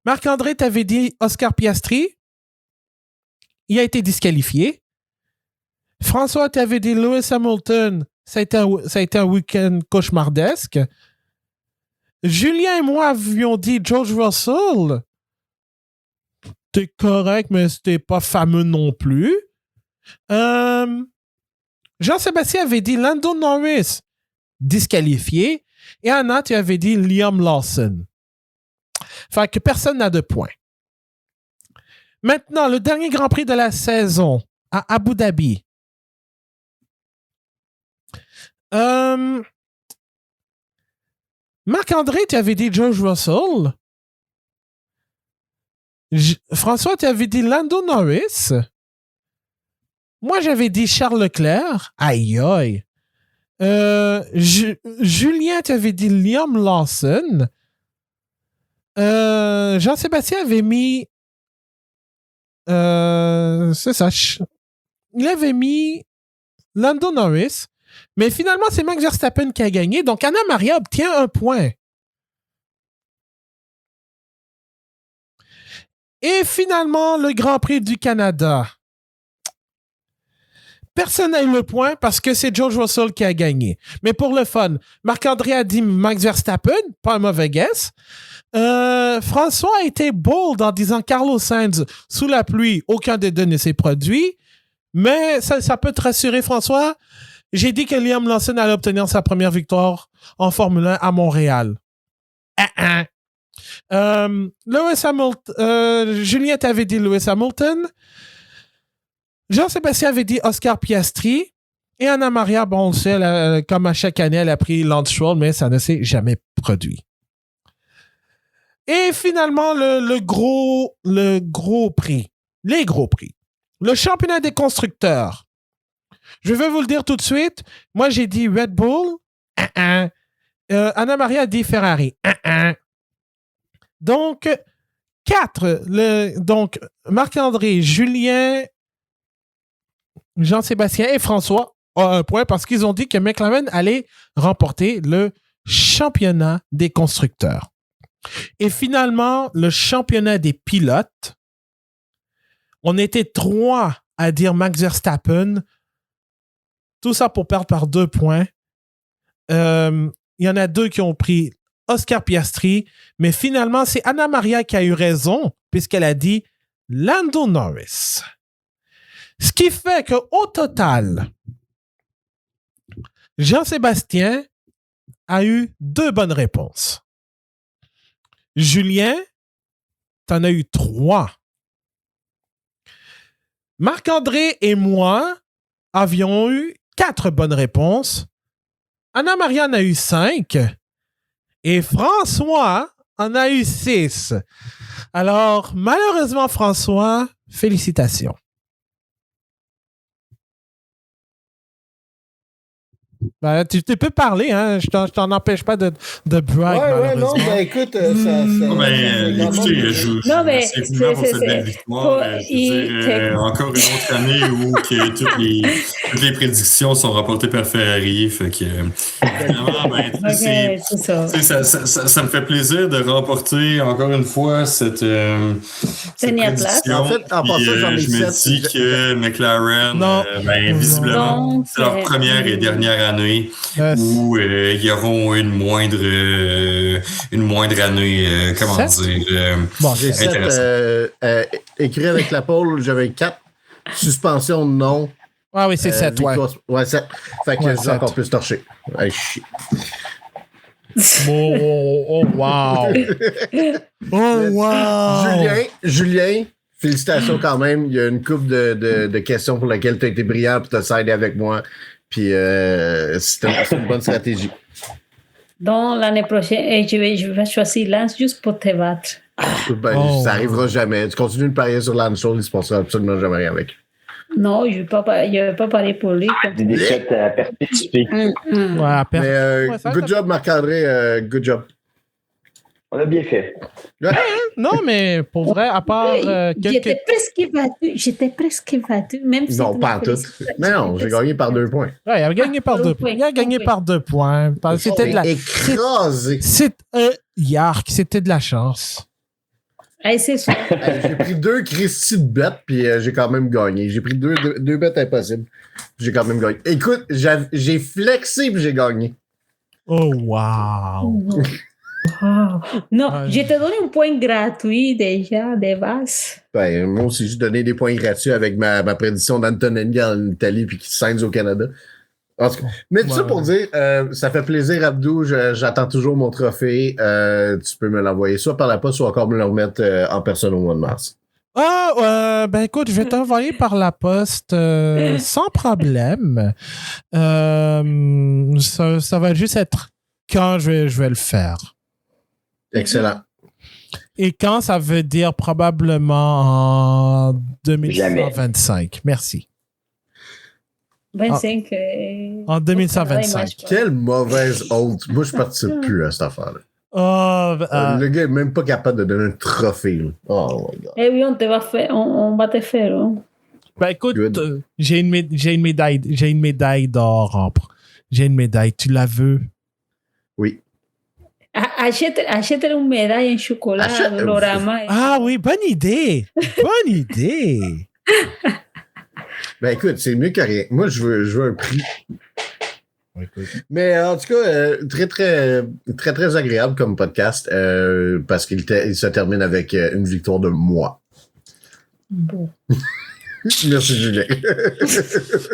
Marc-André, t'avais dit Oscar Piastri. Il a été disqualifié. François, t'avais dit Lewis Hamilton. Ça a été un week-end cauchemardesque. Julien et moi avions dit George Russell. C'était correct, mais c'était pas fameux non plus. Jean-Sébastien avait dit Lando Norris, disqualifié. Et Anna, tu avais dit Liam Lawson. Fait que personne n'a de points. Maintenant, le dernier Grand Prix de la saison à Abu Dhabi. Marc-André, tu avais dit George Russell. François, tu avais dit Lando Norris. Moi, j'avais dit Charles Leclerc. Aïe, aïe. Julien, tu avais dit Liam Lawson. Jean-Sébastien avait mis... c'est ça. Il avait mis Lando Norris. Mais finalement, c'est Max Verstappen qui a gagné. Donc, Anna Maria obtient un point. Et finalement, le Grand Prix du Canada. Personne n'a eu le point parce que c'est George Russell qui a gagné. Mais pour le fun, Marc-André a dit Max Verstappen, pas un mauvais guess. François a été bold en disant Carlos Sainz sous la pluie, aucun des deux ne s'est produit. Mais ça peut te rassurer, François. J'ai dit que Liam Lawson allait obtenir sa première victoire en Formule 1 à Montréal. Lewis Hamilton, Julien t'avait dit Lewis Hamilton. Jean-Sébastien avait dit Oscar Piastri. Et Anna Maria, bon, on le sait, comme à chaque année, elle a pris Lance Stroll, mais ça ne s'est jamais produit. Et finalement, le gros prix. Les gros prix. Le championnat des constructeurs. Je vais vous le dire tout de suite. Moi, j'ai dit Red Bull. Anna Maria a dit Ferrari. Donc, 4. Donc, Marc-André, Julien, Jean-Sébastien et François ont un point parce qu'ils ont dit que McLaren allait remporter le championnat des constructeurs. Et finalement, le championnat des pilotes. On était 3 à dire Max Verstappen. Tout ça pour perdre par 2 points. Il y en a 2 qui ont pris Oscar Piastri, mais finalement, c'est Anna Maria qui a eu raison, puisqu'elle a dit Lando Norris. Ce qui fait qu'au total, Jean-Sébastien a eu 2 bonnes réponses. Julien, t'en as eu 3. Marc-André et moi avions eu 4 bonnes réponses. Anna Maria en a eu 5. Et François en a eu 6. Alors, malheureusement, François, félicitations. Ben, tu peux parler, hein? Je t'en empêche pas de brag, malheureusement.
Non, ben écoute,
écoutez, je
Non, mais
c'est pour cette belle victoire. Encore une autre année où que toutes les prédictions sont rapportées par Ferrari. Fait que, évidemment, ça me fait plaisir de remporter encore une fois cette prédiction.
En fait, en passant,
je me dis que McLaren, visiblement, c'est leur première et dernière année où ils auront une moindre année, comment dire,
bon, j'ai 7, écrit avec la pole, j'avais 4. Suspension, non.
Ah oui, c'est 7, ouais.
Ouais, 7. Fait que j'ai encore plus torché. Ouais, chier.
Oh, wow! Oh, wow!
Julien, félicitations quand même. Il y a une couple de questions pour lesquelles tu as été brillant et tu as aidé avec moi. Puis c'était une bonne stratégie.
Donc, l'année prochaine, je vais choisir Lance juste pour te battre.
Ça arrivera jamais. Tu continues de parier sur Lance Stroll, il se passera absolument jamais rien avec.
Non, je ne vais pas parier pour lui.
Des défaites à perpétuité.
Good job, Marc-André. Good job.
On a bien fait.
Non, mais pour vrai, à part
J'étais presque battu. Même si
non, pas en tout. Mais non, j'ai gagné par 2 points.
Ouais, il a gagné par 2 points. Il a gagné par 2 points. C'était de la...
écrasé.
C'était de la chance.
Hey, c'est ça.
J'ai pris 2 Christy de bêtes, puis j'ai quand même gagné. J'ai pris 2 bêtes impossibles. J'ai quand même gagné. Écoute, j'ai flexé, puis j'ai gagné.
Oh, wow!
Wow. Non, je t'ai donné un point gratuit déjà, de base.
Ben, moi aussi, j'ai donné des points gratuits avec ma prédiction d'Antonelli en Italie puis qui Sainz au Canada. En tout cas, mais tout ça pour dire, ça fait plaisir, Abdou. J'attends toujours mon trophée. Tu peux me l'envoyer soit par la poste, soit encore me le remettre en personne au mois de mars.
Ben écoute, je vais t'envoyer par la poste sans problème. Ça va juste être quand je vais le faire.
Excellent.
Et quand ça veut dire probablement en 2125. Merci.
25.
En 2125.
Quelle mauvaise honte. Moi, je participe plus à cette affaire-là. Le gars est même pas capable de donner un trophée. Là. Oh my God.
Eh oui, on va te faire. Hein.
Ben écoute, j'ai une médaille d'or. J'ai une médaille. Tu la veux?
Oui.
Achète une médaille en chocolat, Dolorama.
Ah oui, bonne idée. Bonne idée.
Ben écoute, c'est mieux que rien. Moi, je veux un prix. Mais en tout cas, très agréable comme podcast parce qu'il se termine avec une victoire de moi.
Bon.
Merci, Julien.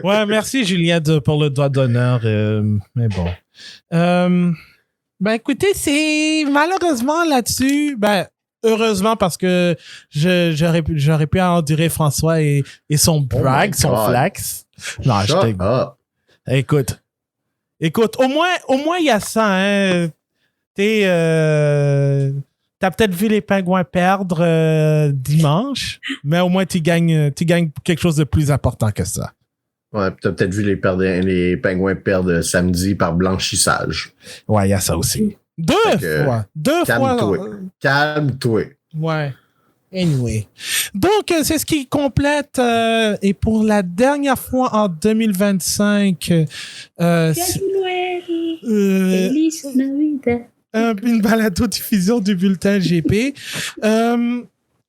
Ouais, merci, Julien, pour le doigt d'honneur. Mais bon. Ben écoutez, c'est malheureusement là-dessus, ben heureusement parce que j'aurais pu endurer François et son brag, son flex. Non, Écoute, au moins il y a ça, hein. T'as peut-être vu les Pingouins perdre dimanche, mais au moins tu gagnes quelque chose de plus important que ça.
Ouais, t'as peut-être vu les Pingouins perdre samedi par blanchissage.
Ouais, il y a ça aussi. Deux fois.
Calme-toi.
Ouais. Anyway. Donc, c'est ce qui complète, et pour la dernière fois en 2025, une balado-diffusion du bulletin GP.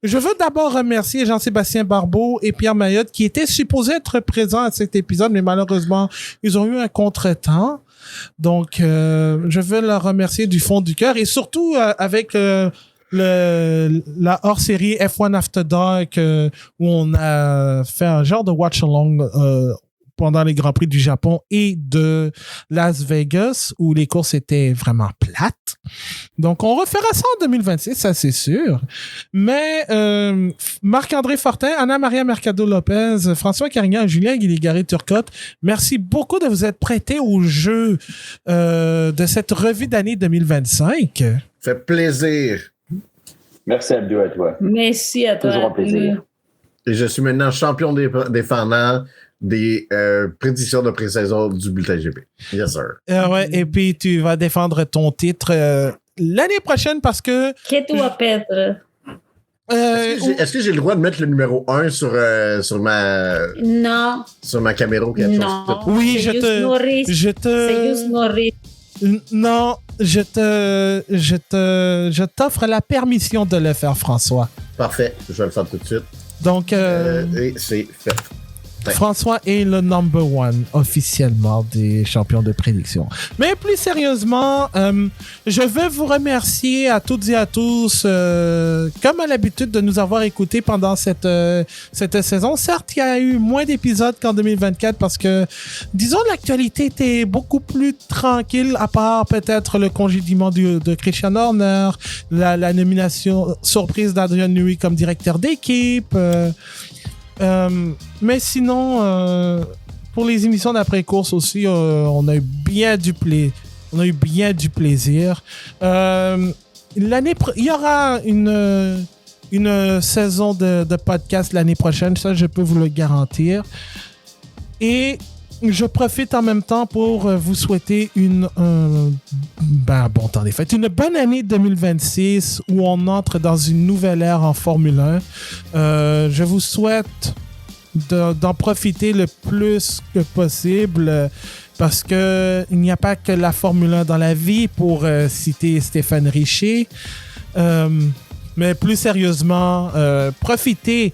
Je veux d'abord remercier Jean-Sébastien Barbeau et Pierre Mayotte qui étaient supposés être présents à cet épisode, mais malheureusement, ils ont eu un contretemps. Donc, je veux leur remercier du fond du cœur et surtout avec la hors-série F1 After Dark où on a fait un genre de watch-along pendant les Grands Prix du Japon et de Las Vegas où les courses étaient vraiment plates. Donc, on refera ça en 2026, ça c'est sûr. Mais Marc-André Fortin, Anna-Maria Mercado-Lopez, François Carignan et Julien Guilligaré-Turcotte, merci beaucoup de vous être prêtés au jeu de cette revue d'année 2025.
Ça fait plaisir.
Merci Abdou, à toi.
Merci à toi.
Toujours un plaisir.
Et je suis maintenant champion défendant des prédictions de pré-saison du bulletin GP. Yes, sir.
Ouais, et puis tu vas défendre ton titre l'année prochaine parce que...
Que tu vas perdre?
Est-ce que j'ai le droit de mettre le numéro 1 sur ma...
Non.
Sur ma caméra ou quelque
non.
chose?
Oui,
C'est juste Norris.
Non, je t'offre la permission de le faire, François.
Parfait, je vais le faire tout de suite.
Donc,
et c'est fait.
François est le number one officiellement des champions de prédiction. Mais plus sérieusement, je veux vous remercier à toutes et à tous, comme à l'habitude, de nous avoir écoutés pendant cette saison. Certes, il y a eu moins d'épisodes qu'en 2024 parce que, disons, l'actualité était beaucoup plus tranquille, à part peut-être le congédiement de Christian Horner, la nomination surprise d'Adrian Newey comme directeur d'équipe. Mais sinon, pour les émissions d'après-course aussi, on a eu bien du plaisir. Il y aura une saison de podcast l'année prochaine, ça je peux vous le garantir. Et je profite en même temps pour vous souhaiter une bonne année 2026 où on entre dans une nouvelle ère en Formule 1. Je vous souhaite d'en profiter le plus que possible parce que il n'y a pas que la Formule 1 dans la vie, pour citer Stéphane Richer. Mais plus sérieusement, profitez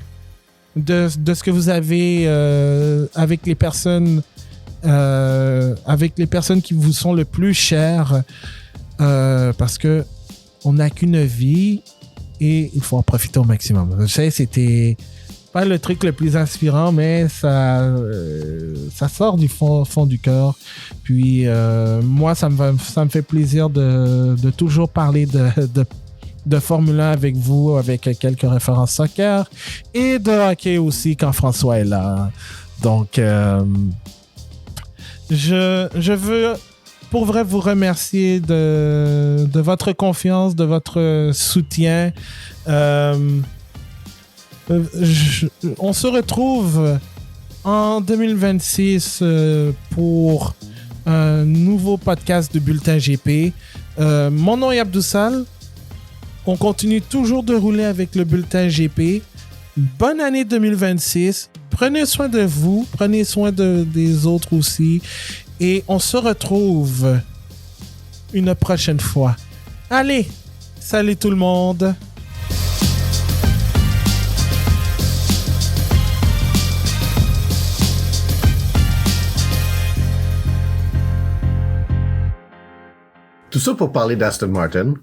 de ce que vous avez avec les personnes qui vous sont le plus chères, parce que on n'a qu'une vie et il faut en profiter au maximum. Je sais, c'était pas le truc le plus inspirant, mais ça sort du fond du cœur. Puis moi, ça me fait plaisir de toujours parler de Formule 1 avec vous, avec quelques références soccer et de hockey aussi quand François est là. Donc, je veux pour vrai vous remercier de votre confiance, de votre soutien. On se retrouve en 2026 pour un nouveau podcast de Bulletin GP. Mon nom est Abdoussal. On continue toujours de rouler avec le Bulletin GP. Bonne année 2026. Prenez soin de vous. Prenez soin des autres aussi. Et on se retrouve une prochaine fois. Allez, salut tout le monde.
Tout ça pour parler d'Aston Martin.